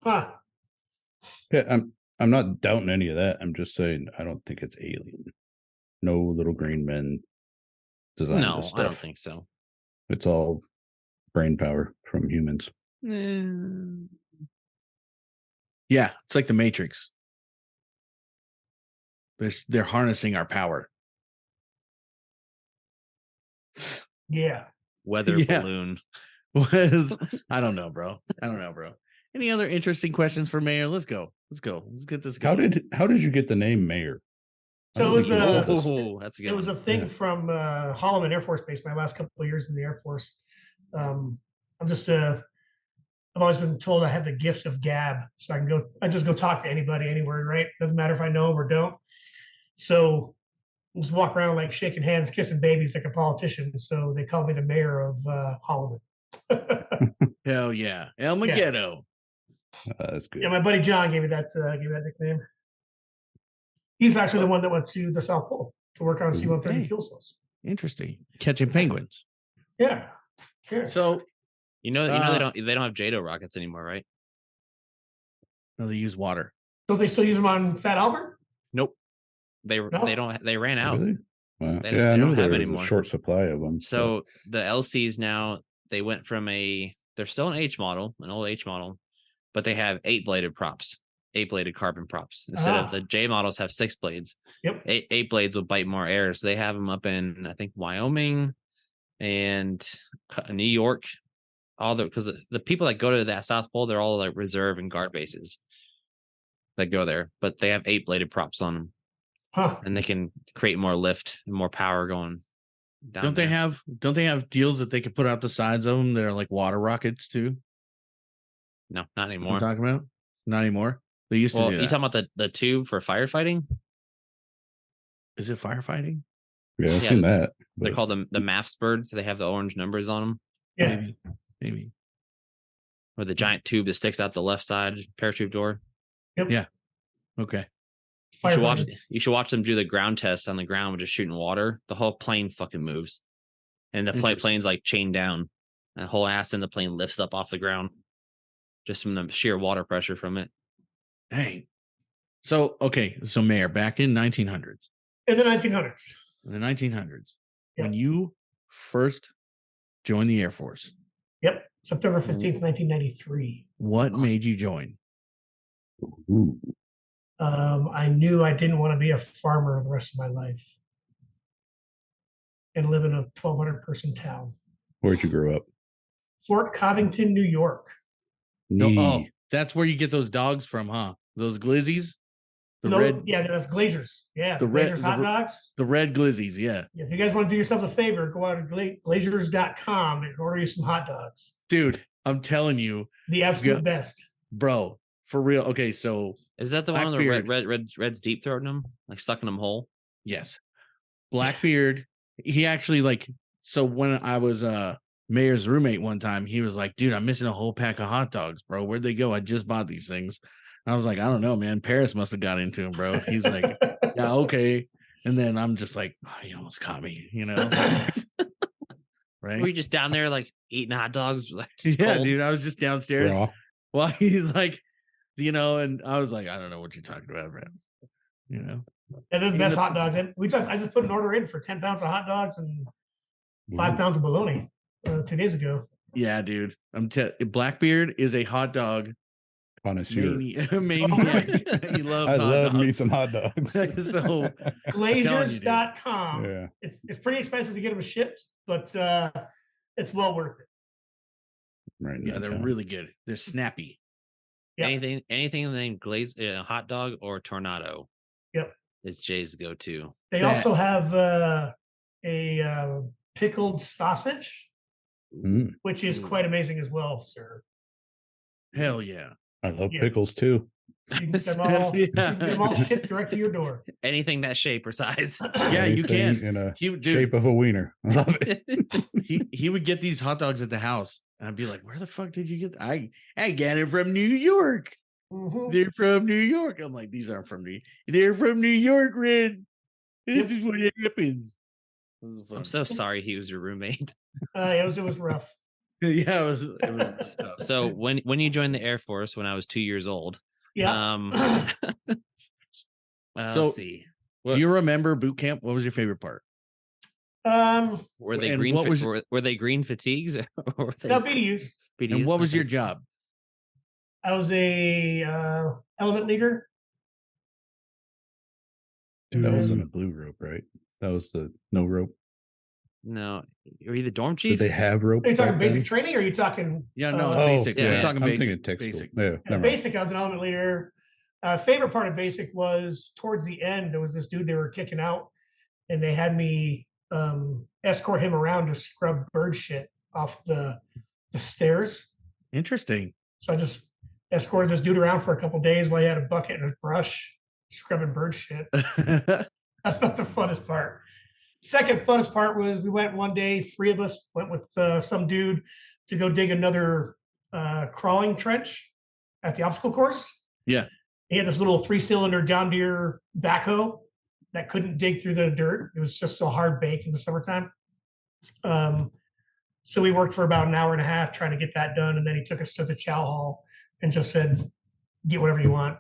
Huh. Yeah, I'm not doubting any of that. I'm just saying I don't think it's alien. No little green men designed this stuff. I don't think so. It's all brain power from humans. Yeah, it's like the Matrix. They're harnessing our power. Yeah. Weather balloon. I don't know, bro. Any other interesting questions for Mayor? Let's go. Let's get this going. How did you get the name Mayor? So it was that's a good. It was a thing from Holloman Air Force Base. My last couple of years in the Air Force. I'm just I've always been told I have the gifts of gab, so I just go talk to anybody anywhere, right? Doesn't matter if I know them or don't. So I just walk around like shaking hands, kissing babies like a politician. So they called me the mayor of Holloman. Hell yeah, El Magedo. That's good. Yeah, my buddy John gave me that nickname. He's actually the one that went to the South Pole to work on C-130 fuel cells. Interesting. Catching penguins. Yeah. Sure. So they don't have JATO rockets anymore, right? No, they use water. Don't they still use them on Fat Albert? Nope. They don't. They ran out. Really? They don't have anymore. A short supply of them. So the LCs now, they went from they're still an H model, an old H model, but they have 8-bladed props. 8-bladed carbon props instead of the J models have 6 blades. Yep. 8 blades will bite more air, so they have them up in I think Wyoming and New York. Because the people that go to that South Pole, they're all like reserve and guard bases that go there, but they have 8-bladed props on them, and they can create more lift and more power going down. Don't they have deals that they can put out the sides of them that are like water rockets too? No, not anymore. What I'm talking about? Not anymore. They used to do that. You talking about the tube for firefighting? Is it firefighting? Yeah, I've seen that. They're called the MAFS birds. So they have the orange numbers on them. Yeah. Maybe. Or the giant tube that sticks out the left side parachute door. Yep. Yeah. Okay. You should watch them do the ground test on the ground with just shooting water. The whole plane fucking moves. And the plane's like chained down. And the whole ass in the plane lifts up off the ground. Just from the sheer water pressure from it. Dang. So Mayor, back in 1900s. In the 1900s. When you first joined the Air Force. Yep. September 15th, 1993. What made you join? I knew I didn't want to be a farmer the rest of my life and live in a 1,200 person town. Where'd you grow up? Fort Covington, New York. Oh, that's where you get those dogs from, huh? Those glizzies? That's Glazers. Yeah, Glazers hot dogs. The red glizzies, yeah. If you guys want to do yourself a favor, go out to glazers.com and order you some hot dogs. Dude, I'm telling you. The absolute best. Bro, for real. Okay, so. Is that the one with the red's deep throating them? Like sucking them whole? Yes. Blackbeard, he actually so when I was Mayor's roommate one time, he was like, dude, I'm missing a whole pack of hot dogs, bro. Where'd they go? I just bought these things. And I was like, I don't know, man. Paris must have got into him, bro. He's like, yeah, okay. And then I'm just like, oh, he almost caught me, right? Were you just down there like eating hot dogs? Yeah, cold? Dude, I was just downstairs while he's like, and I was like, I don't know what you're talking about, man. And they're the best hot dogs. And I just put an order in for 10 pounds of hot dogs and 5 pounds of bologna 2 days ago. Yeah, dude. Blackbeard is a hot dog connoisseur. Maniac. He loves I love me some hot dogs. So Glazers.com. Yeah. It's pretty expensive to get them shipped, but it's well worth it. Right. Yeah, they're really good. They're snappy. Yep. Anything in the name hot dog or tornado. Yep. It's Jay's go-to. They also have a pickled sausage, which is quite amazing as well, sir. Hell yeah. I love pickles too. You can get them all shipped direct to your door. Anything that shape or size. Yeah, you can. In a shape of a wiener. I love it. He would get these hot dogs at the house. And I'd be like, where the fuck did you get I got it from New York. Mm-hmm. They're from New York. I'm like, these aren't from they're from New York, Red. This is what happens. I'm so sorry he was your roommate. It was rough. Yeah, it was tough. So when you joined the Air Force when I was 2 years old. Yeah. Let's see. Do you remember boot camp? What was your favorite part? Were they And green? what was- Were they green fatigues? Or were they No, BDUs. BDUs? And what was Okay. your job? I was a element leader. That wasn't a blue rope, right? That was the no rope. No, were you the dorm Did chief? they have ropes? Are you talking back basic then? training, or are you talking? Yeah, no, Oh, basic. yeah, We're yeah. talking I'm basic. thinking tech school. Basic. Yeah, Yeah, never mind. basic. I was an element leader. Favorite part of basic was towards the end. There was this dude they were kicking out, and they had me escort him around to scrub bird shit off the stairs. Interesting. So I just escorted this dude around for a couple days while he had a bucket and a brush, scrubbing bird shit. That's not the funnest part. Second funnest part was we went one day, 3 of us went with some dude to go dig another crawling trench at the obstacle course. Yeah. He had this little 3-cylinder John Deere backhoe that couldn't dig through the dirt. It was just so hard baked in the summertime. So we worked for about an hour and a half trying to get that done. And then he took us to the chow hall and just said, get whatever you want.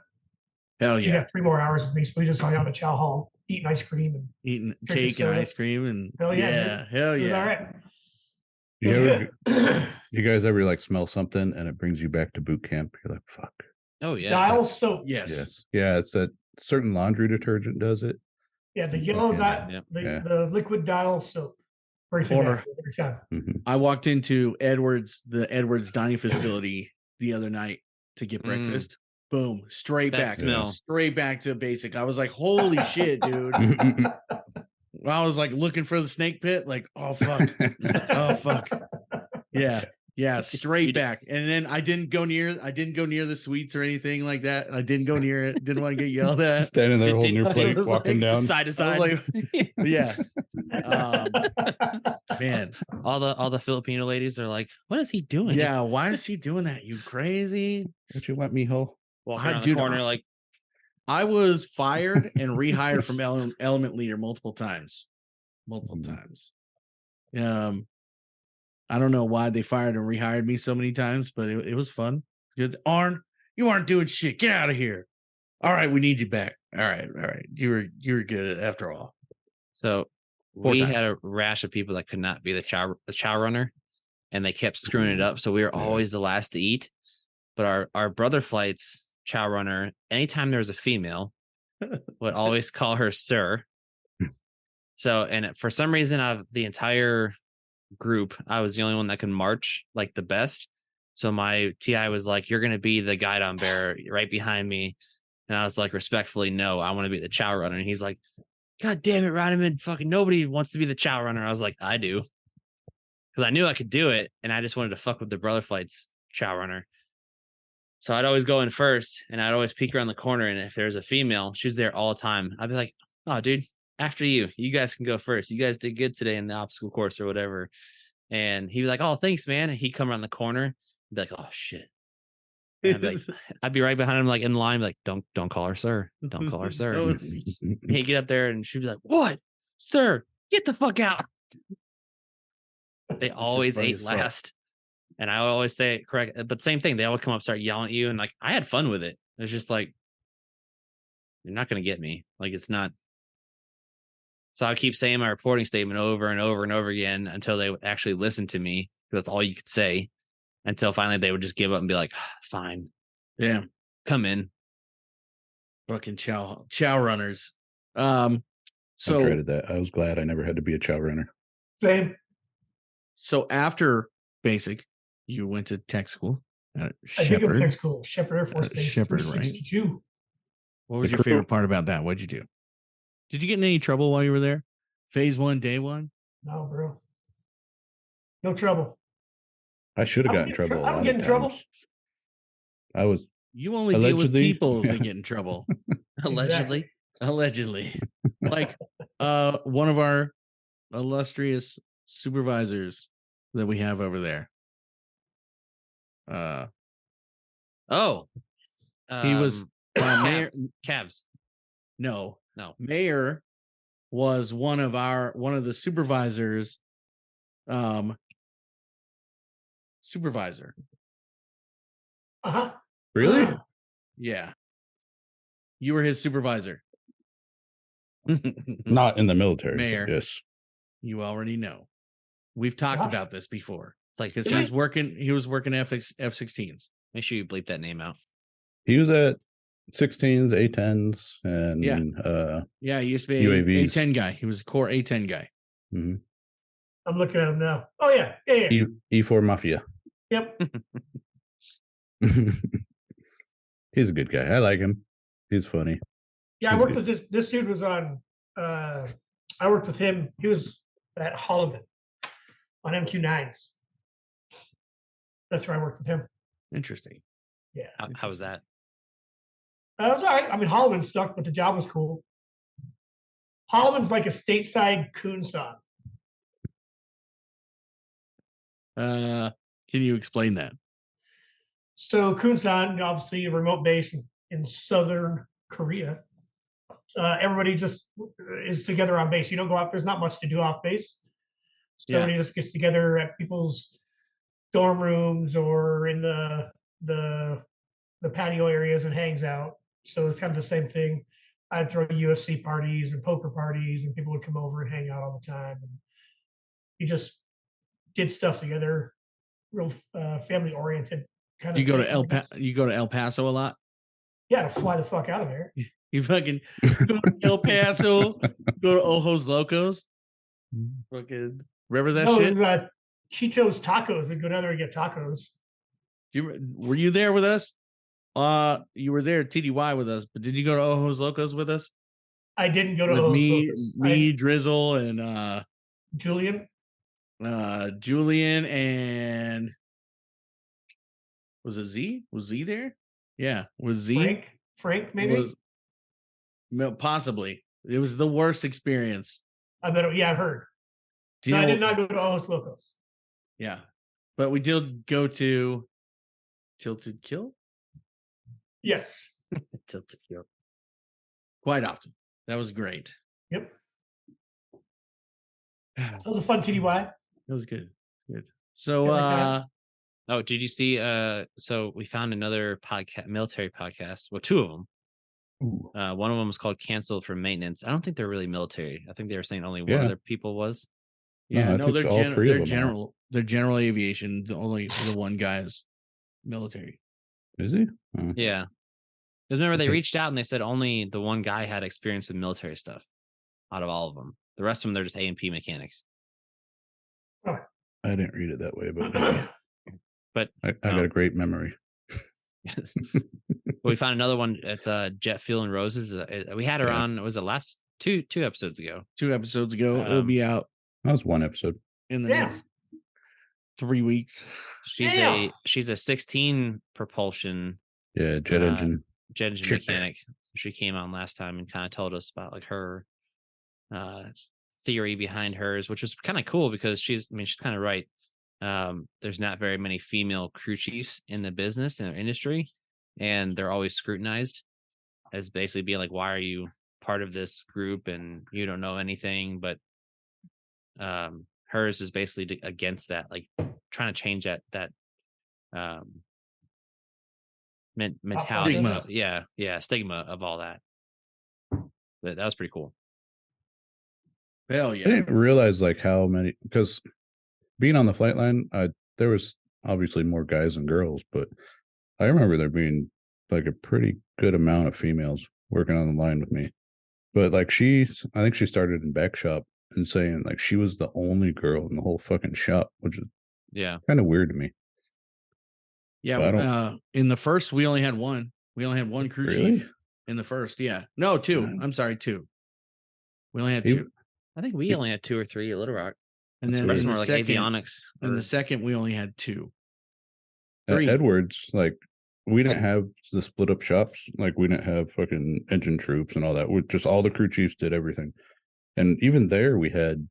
Hell You yeah. got 3 more hours with me. So we just hung out in the chow hall, eating ice cream and Eating drinking cake and soda. ice cream and Hell yeah, yeah, hell it was all yeah. right. You It was ever, good. you guys ever like smell something and it brings you back to boot camp? You're like, fuck. Oh yeah. Dial soap. Yes. Yes. Yeah, it's a certain laundry detergent does it. Yeah, the yellow Yeah, dial, yeah. the liquid dial soap. Brings me Or- back every time. Mhm. I walked into the Edwards dining facility the other night to get breakfast. Boom, straight That back, smell. straight back to basic. I was like, holy shit, dude. I was like looking for the snake pit, like, oh fuck. Oh fuck. Yeah, straight back. And then I didn't go near the suites or anything like that. I didn't go near it. Didn't want to get yelled at. Standing there It holding your didn't- plate, I was walking like, down. Side to I was side. like, yeah. Man. all the Filipino ladies are like, what is he doing? Yeah, why is he doing that? You crazy? Don't you want me, ho? Walking around Dude, the corner like, I was fired and rehired from element leader multiple times. I don't know why they fired and rehired me so many times, but it was fun. Good. Arn, you aren't doing shit. Get out of here. All right, we need you back. All right. You were good after all. so 4 we times. had a rash of people that could not be the chow runner, and they kept screwing it up. So we were always the last to eat. But our brother flight's chow runner, anytime there was a female, would always call her sir. So, and for some reason, out of the entire group, I was the only one that could march like the best. So my TI was like, "You're gonna be the guidon bearer right behind me," and I was like, respectfully, "No, I want to be the chow runner." And he's like, "God damn it, Rodiman, fucking nobody wants to be the chow runner." I was like, "I do," because I knew I could do it, and I just wanted to fuck with the brother flight's chow runner. So I'd always go in first, and I'd always peek around the corner, and if there's a female, she's there all the time. I'd be like, "Oh, dude, after you. You guys can go first. You guys did good today in the obstacle course or whatever." And he'd be like, "Oh, thanks, man." And he'd come around the corner, be like, "Oh shit." And I'd be right behind him, like in line, like, don't call her sir. Don't call her sir. And he'd get up there and she'd be like, "What? Sir, get the fuck out." They always funny ate as fuck. last. And I always say it correct, but same thing. They always come up, start yelling at you, and like I had fun with it. It's just like, you're not gonna get me. Like it's not. So I keep saying my reporting statement over and over and over again until they would actually listen to me. That's all you could say. Until finally they would just give up and be like, "Fine, Yeah. come in." Fucking chow runners. I So dreaded that. I was glad I never had to be a chow runner. Same. so after basic, you went to tech school at I did go to tech Shepherd. school, Shepherd Air Force Base, Shepherd, right? 362. What was The your crew- favorite part about that? What'd you do? Did you get in any trouble while you were there? Phase 1, day 1? No, bro. No trouble. I should have I gotten don't in trouble. I don't get in trouble. I was You only deal with Allegedly. people that get in trouble. Allegedly. Allegedly. Like one of our illustrious supervisors that we have over there. Oh. He was Mayor. Cabs. No. No. Mayor was one of the supervisors. Supervisor. Uh-huh. really. Yeah. You were his supervisor. Not in the military. but Mayor. Yes. You already know. We've talked about this before. It's like because he was working F-16s. Make sure you bleep that name out. He was at 16s, A10s, and he used to be UAVs. A10 guy. He was a core A10 guy. Mm-hmm. I'm looking at him now. Oh yeah. E4 Mafia. Yep. He's a good guy. I like him. He's funny. Yeah, I worked with this dude was on I worked with him. He was at Holloman on MQ9s. That's where I worked with him. Interesting. Yeah. How was that? It was all right. I mean, Holloman sucked, but the job was cool. Holloman's like a stateside coon song. Can you explain that? So Kunsan, obviously a remote base in southern Korea. Everybody just is together on base. You don't go out. There's not much to do off base. So everybody just gets together at people's dorm rooms or in the patio areas and hangs out. So it's kind of the same thing. I'd throw UFC parties and poker parties, and people would come over and hang out all the time. And you just did stuff together, real family oriented kind of. You go to El Paso a lot? Yeah, to fly the fuck out of there. You fucking go to El Paso, go to Ojos Locos. Fucking remember that shit? Chicho's Tacos. We'd go down there and get tacos. Were you there with us? You were there at TDY with us, but did you go to Ojos Locos with us? I didn't go to Ojos Locos. Me, Drizzle, and Julian. Julian and was it Z? Was Z there? Yeah, was Z? Frank, maybe. Possibly. It was the worst experience. I bet. I heard. I did not go to Ojos Locos. Yeah, but we did go to Tilted Kill. Yes. Tilted Kill. Quite often. That was great. Yep. That was a fun TDY. It was good. Good. So did you see so we found another military podcast. Well, two of them. One of them was called Canceled for Maintenance. I don't think they're really military. I think they were saying only one of their people was. Yeah, no, they're general aviation. The one guy is military. Is he? Yeah. Because remember, they reached out and they said only the one guy had experience with military stuff out of all of them. The rest of them, they're just A&P mechanics. I didn't read it that way, but I got a great memory. We found another one. It's Jet Fuel and Roses. We had her on. It was the last two episodes ago. 2 episodes ago. It'll be out. That was one episode in the next 3 weeks. She's a 16 propulsion. Yeah, jet engine mechanic. She came on last time and kind of told us about like her theory behind hers, which was kind of cool because she's kind of right. There's not very many female crew chiefs in the business, in their industry, and they're always scrutinized as basically being like, why are you part of this group and you don't know anything? But hers is basically against that, like trying to change that mentality. Stigma of all that. But that was pretty cool. Hell yeah. I didn't realize like how many, because being on the flight line, there was obviously more guys than girls, but I remember there being like a pretty good amount of females working on the line with me. But like I think she started in back shop and saying like she was the only girl in the whole fucking shop, which is kind of weird to me. Yeah, in the first we only had one. We only had one crew chief in the first. Yeah, no, 2. I'm sorry, 2. We only had 2. I think we only had 2 or 3 at Little Rock. And then the rest more like avionics. In the second, we only had 2. At Edwards, like we didn't have the split up shops. Like we didn't have fucking engine troops and all that. We just all the crew chiefs did everything. And even there, we had,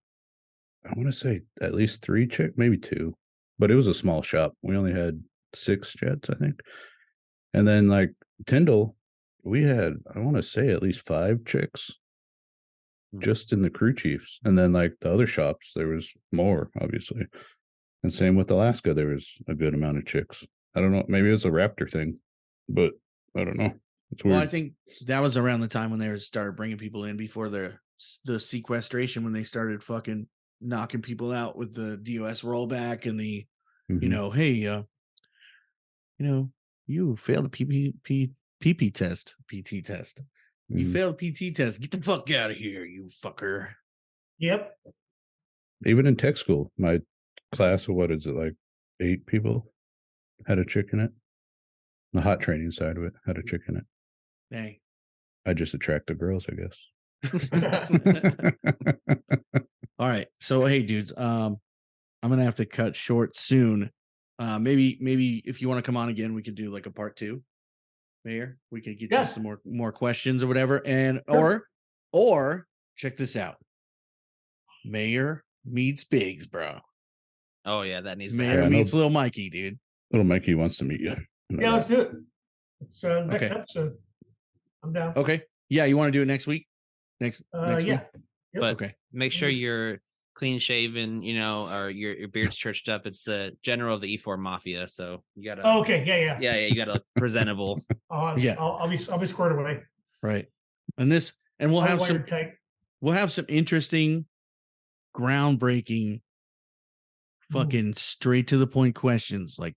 I want to say at least 3 chicks, maybe 2, but it was a small shop. We only had 6 jets, I think. And then like Tyndall, we had, I want to say at least 5 chicks just in the crew chiefs. And then like the other shops, there was more, obviously. And same with Alaska, there was a good amount of chicks. I don't know, maybe it was a Raptor thing, but I don't know. It's weird. Well, I think that was around the time when they started bringing people in before the sequestration, when they started fucking knocking people out with the DOS rollback and the, Mhm. you know, hey, you failed the PT test. You Mhm. failed the PT test. Get the fuck out of here, you fucker. Yep. Even in tech school, my class of what is it, like 8 people had a chick in it. The hot training side of it had a chick in it. Hey. I just attract the girls, I guess. All right. So hey, dudes, I'm gonna have to cut short soon. Maybe if you want to come on again, we could do like a part 2. Mayor, we could get you some more questions or whatever. And or check this out. Mayor meets Biggs, bro. Oh yeah, that needs Mayor meets Little Mikey, dude. Little Mikey wants to meet you. Yeah, let's do it. It's next episode. I'm down. Okay. Yeah, you want to do it next week? Next week? Yep. But okay. Make sure you're clean shaven, or your beard's churched up. It's the general of the E4 Mafia, so you gotta. Oh, okay. Yeah. You gotta look presentable. I'll be squared away. Right. And we'll have some interesting, groundbreaking, fucking straight to the point questions. Like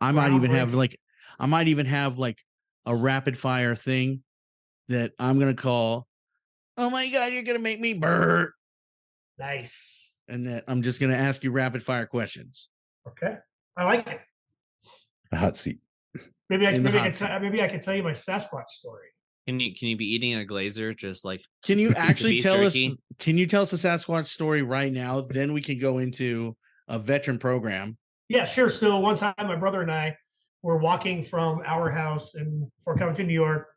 I might even have like a rapid fire thing that I'm gonna call, oh my God, you're gonna make me burr. Nice. And that I'm just gonna ask you rapid fire questions. Okay. I like it. A hot seat. Maybe I can tell you my Sasquatch story. Can you be eating a glazer just like? Can you actually tell us? Can you tell us a Sasquatch story right now? Then we can go into a veteran program. Yeah, sure. So one time, my brother and I were walking from our house in Fort Covington, New York,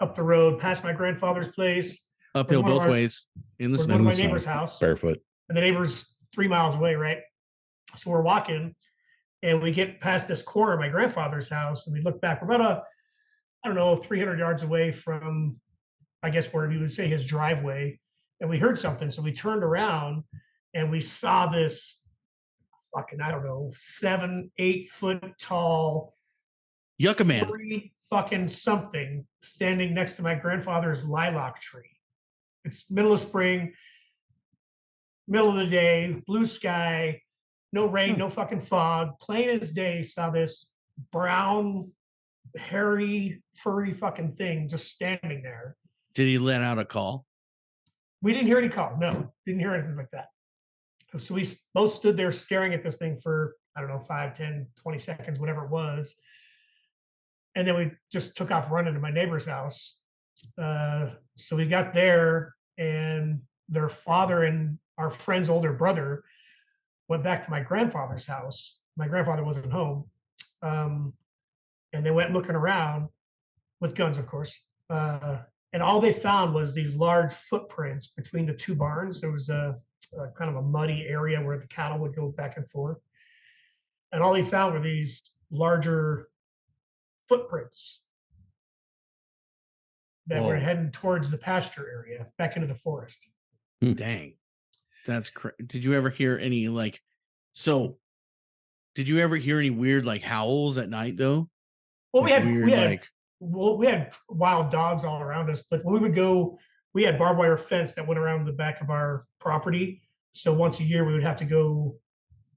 up the road past my grandfather's place. Uphill both ways in the snow. One of my neighbor's house, barefoot, and the neighbor's 3 miles away, right? So we're walking, and we get past this corner of my grandfather's house, and we look back. We're about 300 yards away from, I guess, where you would say his driveway, and we heard something. So we turned around, and we saw this fucking 7-8 foot tall Yucca Man, fucking something standing next to my grandfather's lilac tree. It's middle of spring, middle of the day, blue sky, no rain, no fucking fog, plain as day. Saw this brown, hairy, furry fucking thing just standing there. Did he let out a call? We didn't hear any call. No, didn't hear anything like that. So we both stood there staring at this thing for, 5, 10, 20 seconds, whatever it was. And then we just took off running to my neighbor's house. So we got there, and their father and our friend's older brother went back to my grandfather's house. My grandfather wasn't home. And they went looking around with guns, of course. And all they found was these large footprints between the two barns. There was a kind of a muddy area where the cattle would go back and forth. And all they found were these larger footprints that were heading towards the pasture area, back into the forest. Dang. That's crazy. Did you ever hear any did you ever hear any weird howls at night though? Well, we had wild dogs all around us, but when we would go, we had barbed wire fence that went around the back of our property. So once a year we would have to go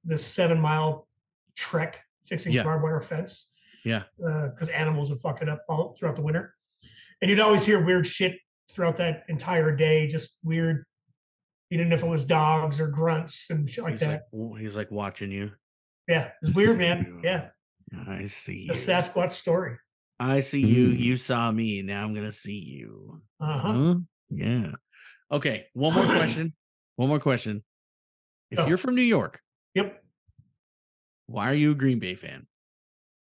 this 7-mile trek fixing barbed wire fence. Yeah. Because animals would fuck it up all throughout the winter. And you'd always hear weird shit throughout that entire day, just weird. You didn't know if it was dogs or grunts and shit like that. He's like watching you. Yeah, it's weird, man. Yeah. I see. The Sasquatch story. I see you. You saw me. Now I'm going to see you. Uh-huh. Yeah. Okay. One more question. If you're from New York. Yep. Why are you a Green Bay fan?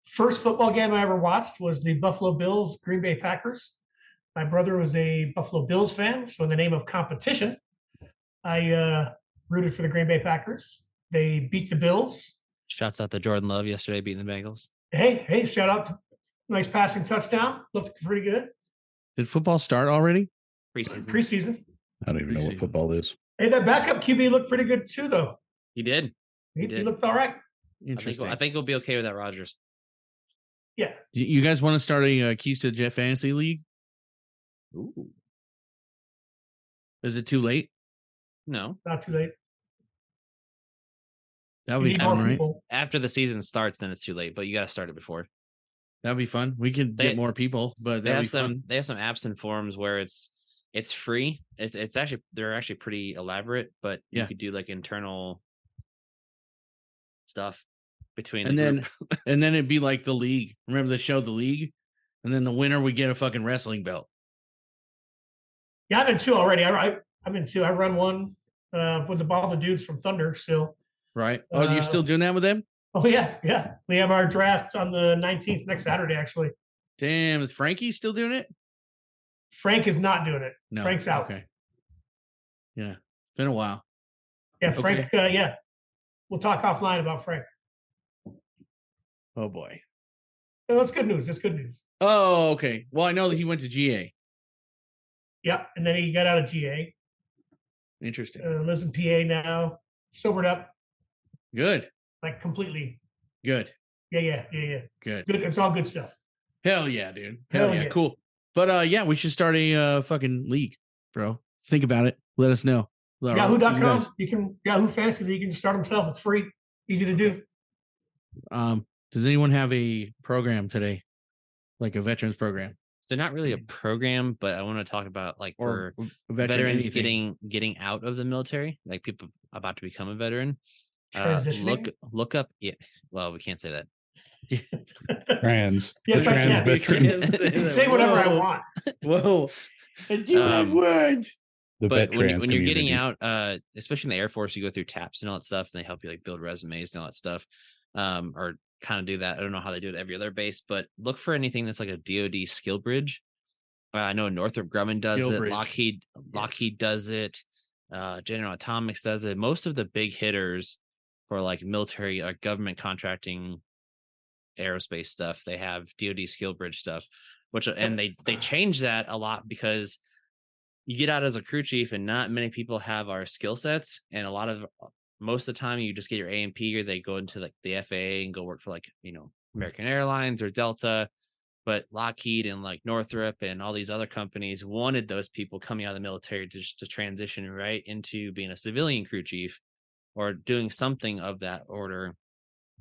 First football game I ever watched was the Buffalo Bills, Green Bay Packers. My brother was a Buffalo Bills fan, so in the name of competition, I rooted for the Green Bay Packers. They beat the Bills. Shouts out to Jordan Love yesterday beating the Bengals. Hey, shout out to nice passing touchdown. Looked pretty good. Did football start already? Preseason. I don't even know what football is. Hey, that backup QB looked pretty good too, though. He did. He looked all right. Interesting. I think we'll be okay with that, Rodgers. Yeah. You guys want to start a Keys to Jet Fantasy League? Ooh. Is it too late? No. Not too late. That would be fun, right? After the season starts, then it's too late, but you got to start it before. That'd be fun. We could get more people, but that'd be fun. They have some apps and forums where it's free. It's actually, they're actually pretty elaborate, but you could do like internal stuff between and then group. And then it'd be like the league. Remember the show The League? And then the winner would get a fucking wrestling belt. Yeah, I've been 2 already. I've been 2. I run one with all the dudes from Thunder still. Right. Oh, you're still doing that with them? Oh yeah. We have our draft on the 19th, next Saturday, actually. Damn, is Frankie still doing it? Frank is not doing it. No. Frank's out. Okay. Yeah. It's been a while. Yeah, Frank, yeah. We'll talk offline about Frank. Oh boy. No, that's good news. That's good news. Oh, okay. Well, I know that he went to GA. Yep. And then he got out of GA. Interesting. Lives in PA now. Sobered up. Good. Like completely. Good. Yeah. Good. It's all good stuff. Hell yeah, dude. Hell yeah. Cool. But yeah, we should start a fucking league, bro. Think about it. Let us know. Yahoo.com. You can Yahoo Fantasy League. You can start himself. It's free. Easy to do. Does anyone have a program today? Like a veterans program? They're not really a program, but I want to talk about like for veterans getting out of the military, like people about to become a veteran. Look up. Yeah. Well, we can't say that. Trans. Yes, trans veterans. Say whatever I want. Whoa. And do that word. But when you're getting out, especially in the Air Force, you go through TAPS and all that stuff, and they help you like build resumes and all that stuff, or kind of do that. I don't know how they do it every other base, but look for anything that's like a DoD skill bridge. I know Northrop Grumman does it. Lockheed does it. General Atomics does it. Most of the big hitters for like military or government contracting aerospace stuff, they have DoD skill bridge stuff, and they change that a lot because you get out as a crew chief and not many people have our skill sets, and most of the time you just get your A&P or they go into like the FAA and go work for like American Airlines or Delta. But Lockheed and like Northrop and all these other companies wanted those people coming out of the military to transition right into being a civilian crew chief or doing something of that order,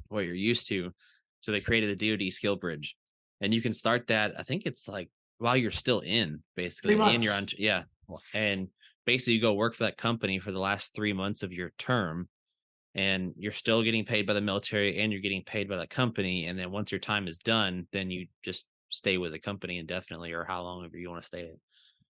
what you're used to. So they created the DoD skill bridge, and you can start that. I think it's like while you're still in, basically, and you're on. Yeah, and basically you go work for that company for the last 3 months of your term, and you're still getting paid by the military, and you're getting paid by that company. And then once your time is done, then you just stay with the company indefinitely or how long ever you want to stay.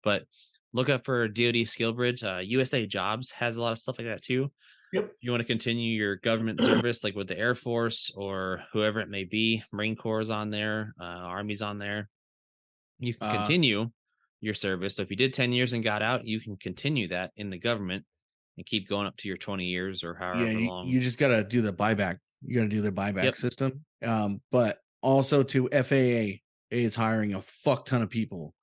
But look up for DoD skill bridge. USA Jobs has a lot of stuff like that too. Yep. If you want to continue your government service, like with the Air Force or whoever it may be, Marine Corps is on there, Army's on there. You can continue your service. So if you did 10 years and got out, you can continue that in the government and keep going up to your 20 years or however long. You just got to do the buyback. You got to do the buyback system. But also to FAA is hiring a fuck ton of people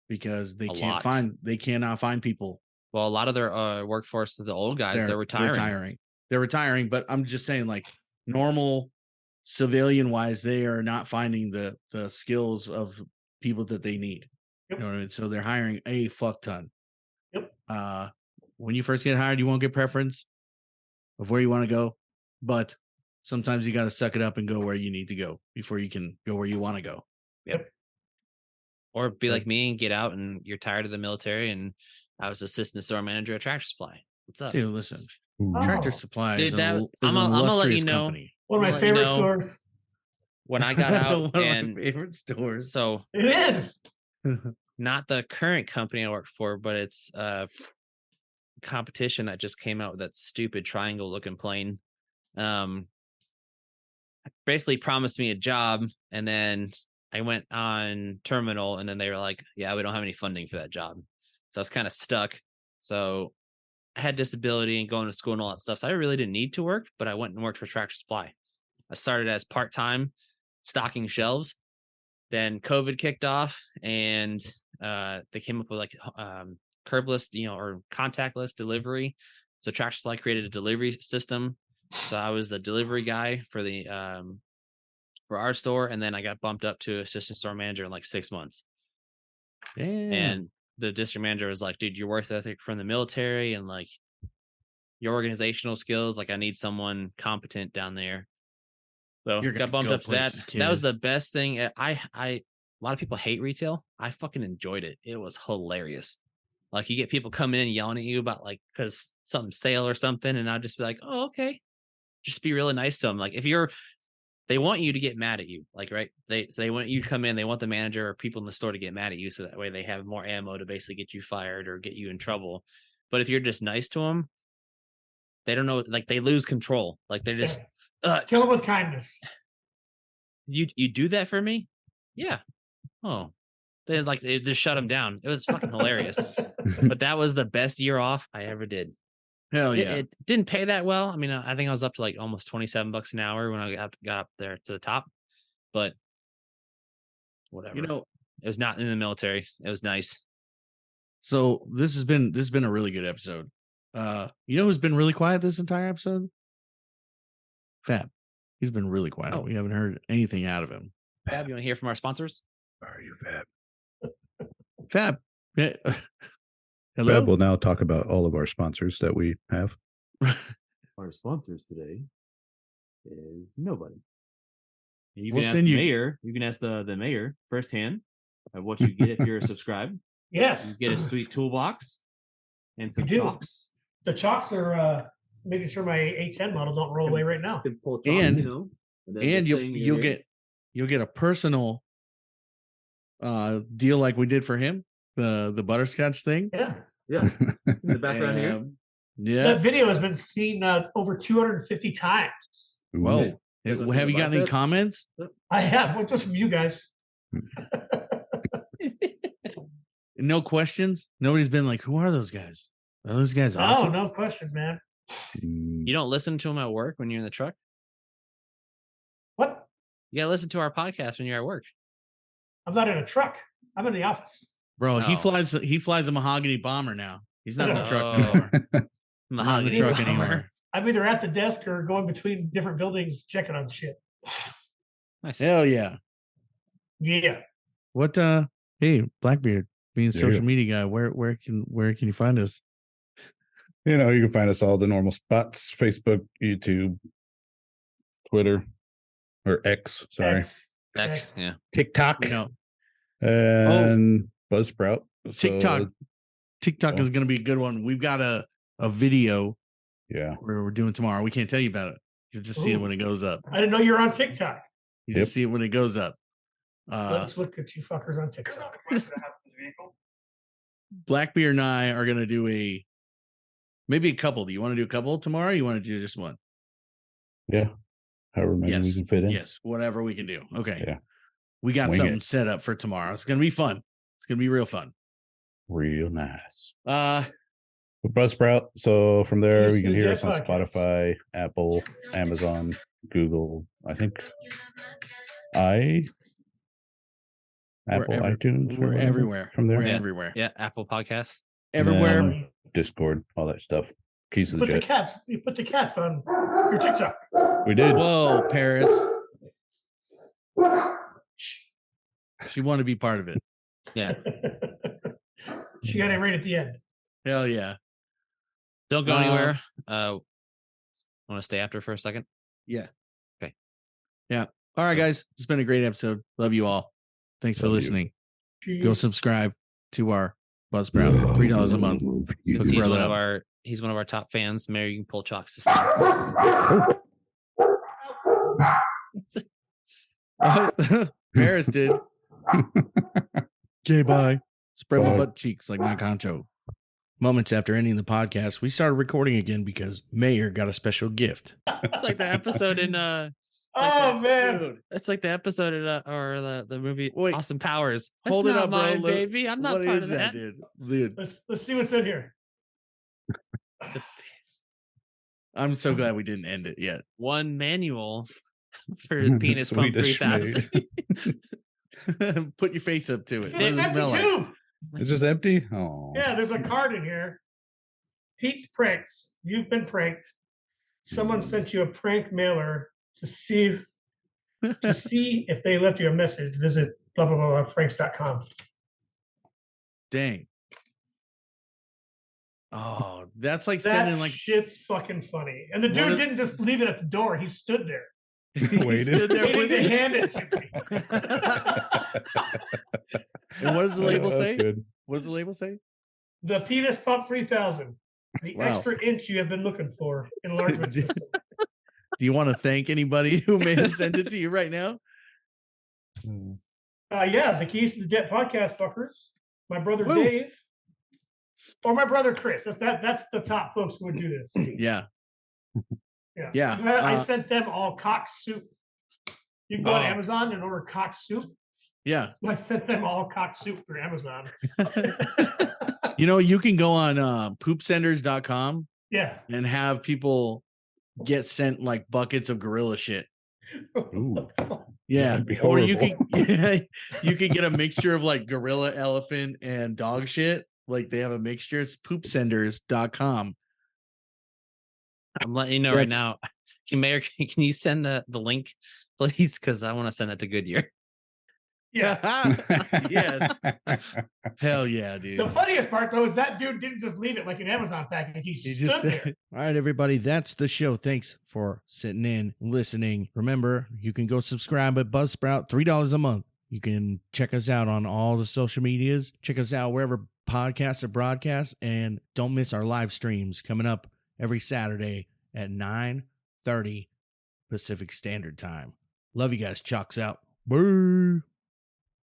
because they cannot find people. Well, a lot of their workforce, the old guys, they're retiring. They're retiring, but I'm just saying, like normal civilian wise, they are not finding the skills of people that they need. Yep. You know what I mean? So they're hiring a fuck ton. Yep. When you first get hired, you won't get preference of where you want to go, but sometimes you got to suck it up and go where you need to go before you can go where you want to go. Yep. Or be like me and get out and you're tired of the military, and I was assistant store manager at Tractor Supply. What's up? Dude, listen. Tractor Supply is I'm gonna let you know. Company. One of my favorite stores. When I got out, one of my favorite stores. So it is not the current company I work for, but it's competition that just came out with that stupid triangle looking plane. Basically promised me a job, and then I went on terminal, and then they were like, yeah, we don't have any funding for that job. So I was kind of stuck. So I had disability and going to school and all that stuff. So I really didn't need to work, but I went and worked for Tractor Supply. I started as part-time stocking shelves. Then COVID kicked off, and they came up with like curbless, or contactless delivery. So Tractor Supply created a delivery system. So I was the delivery guy for the for our store, and then I got bumped up to assistant store manager in like 6 months. Damn. And the district manager was like, dude, your work ethic from the military and like your organizational skills. Like I need someone competent down there. So You're got gonna bumped go up to that. places, That was kid. the best thing. A lot of people hate retail. I fucking enjoyed it. It was hilarious. Like you get people coming in yelling at you about like because some sale or something, and I'd just be like, oh, okay. Just be really nice to them. Like if they want you to get mad at you, like right. They want you to come in. They want the manager or people in the store to get mad at you, so that way they have more ammo to basically get you fired or get you in trouble. But if you're just nice to them, they don't know. Like they lose control. Like they're just kill them with kindness. You do that for me? Yeah. Oh, they just shut them down. It was fucking hilarious. But that was the best year off I ever did. Hell yeah. It didn't pay that well. I mean, I think I was up to like almost $27 an hour when I got up there to the top, but whatever. You know, it was not in the military. It was nice. So this has been a really good episode. You know who's been really quiet this entire episode? Fab. He's been really quiet. Oh. We haven't heard anything out of him. Fab, you want to hear from our sponsors? Are you Fab? Fab. Hello. Fab will now talk about all of our sponsors that we have. Our sponsors today is nobody. And you We'll can ask send the you- mayor. You can ask the mayor firsthand of what you get if you're subscribed. Yes. You get a sweet toolbox and some We do. chalks. The chalks are making sure my A10 model don't roll away right now. You can pull And- you know, then And this thing you'll here- get a personal deal like we did for him, the butterscotch thing. Yeah. yeah in the background here. Yeah. That video has been seen over 250 times. Whoa. Okay. There's a Have you got any bicep. comments? I have, well, just from you guys. No questions? Nobody's been like, who are those guys? Are those guys awesome? Oh, no questions, man. You don't listen to them at work when you're in the truck? What? You gotta listen to our podcast when you're at work. I'm not in a truck. I'm in the office. Bro, he Oh. flies a mahogany bomber now. He's not in the truck Oh. anymore. He's not in the Mahogany truck bomber. anymore. I'm either at the desk or going between different buildings checking on shit. Nice. Hell yeah. Yeah. What hey, Blackbeard, being a Yeah. social media guy, where can you find us? You know, you can find us all the normal spots: Facebook, YouTube, Twitter, or X, sorry, X. Next, yeah. TikTok, You know, and Buzzsprout. TikTok. So, TikTok Oh. is gonna be a good one. We've got a video yeah. where we're doing tomorrow. We can't tell you about it. You'll just see it Ooh. when it goes up. I didn't know you were on TikTok. You Yep. just see it when it goes up. Let's look at you fuckers on TikTok. Blackbeard and I are gonna do maybe a couple. Do you want to do a couple tomorrow? Or you want to do just one? Yeah. However many we Yes. can fit in. Yes, whatever we can do. Okay. Yeah. We got Wing something it. set up for tomorrow. It's gonna be fun. It's gonna be real fun. Real nice. Buzzsprout. So from there, East you can of the hear Jet us on Podcast. Spotify, Apple, Amazon, Google. I think Apple, We're iTunes. or We're whatever. everywhere. From there, We're Yeah. everywhere. Yeah, Apple Podcasts. Everywhere. And then Discord, all that stuff. Keys to the Put the jet. cats. You put the cats on your TikTok. We did. Whoa, Paris. She wanted to be part of it. Yeah. She got it right at the end. Hell yeah. Don't go anywhere. Want to stay after for a second? Yeah. Okay. Yeah. All right, guys. It's been a great episode. Love you all. Thanks for Love you. listening. Peace. Go subscribe to our Buzzsprout. $3 a month. Since Hook he's brother one of up. our top fans, Mary, you can pull chalks this time. Paris did. Okay, bye. Spread my Bye. butt cheeks like my concho. Moments after ending the podcast, we started recording again because Mayor got a special gift. It's like the episode in Oh, man. it's like the episode in or the movie Wait. Austin Powers. That's Hold it not up, bro. mine, Look- baby. I'm not What part is of that. dude? Let's see what's in here. I'm so glad we didn't end it yet. One manual for Penis Pump Swedish 3000. made. Put your face up to it. What It's does it empty smell like? tube. It's just empty. Oh, Yeah, there's a card in here. Pete's pranks. You've been pranked. Someone sent you a prank mailer to see if they left you a message. Visit blah blah blah franks.com. Dang. Oh, that's like That sending like shit's fucking funny. And the dude didn't just leave it at the door. He stood there. Waited. stood there Waiting with to it. hand it to me. And what does the label That's say? good. What does the label say? The penis pump 3000. The Wow. extra inch you have been looking for. Enlargement system. Do you want to thank anybody who may have sent it to you right now? Yeah, the Keys to the Jet podcast fuckers. My brother Woo. Dave. Or my brother Chris. That's the top folks who would do this. Yeah. Yeah. Yeah. I sent them all cock soup. You can go on Amazon and order cock soup. Yeah. I sent them all cock soup through Amazon. You know, you can go on poopsenders.com Yeah. and have people get sent like buckets of gorilla shit. Ooh. Yeah. That'd be Or you horrible. you can get a mixture of like gorilla, elephant, and dog shit. Like they have a mixture. It's poopsenders.com. I'm letting you know right now. Mayor, can you send the link, please? Because I want to send that to Goodyear. Yeah. Yes. Hell yeah, dude. The funniest part though is that dude didn't just leave it like an Amazon package. He stood there. All right, everybody, that's the show. Thanks for sitting in, listening. Remember, you can go subscribe at Buzzsprout, $3 a month. You can check us out on all the social medias. Check us out wherever podcasts are broadcast, and don't miss our live streams coming up every Saturday at 9:30 Pacific Standard Time. Love you guys. Chalks out. Bye.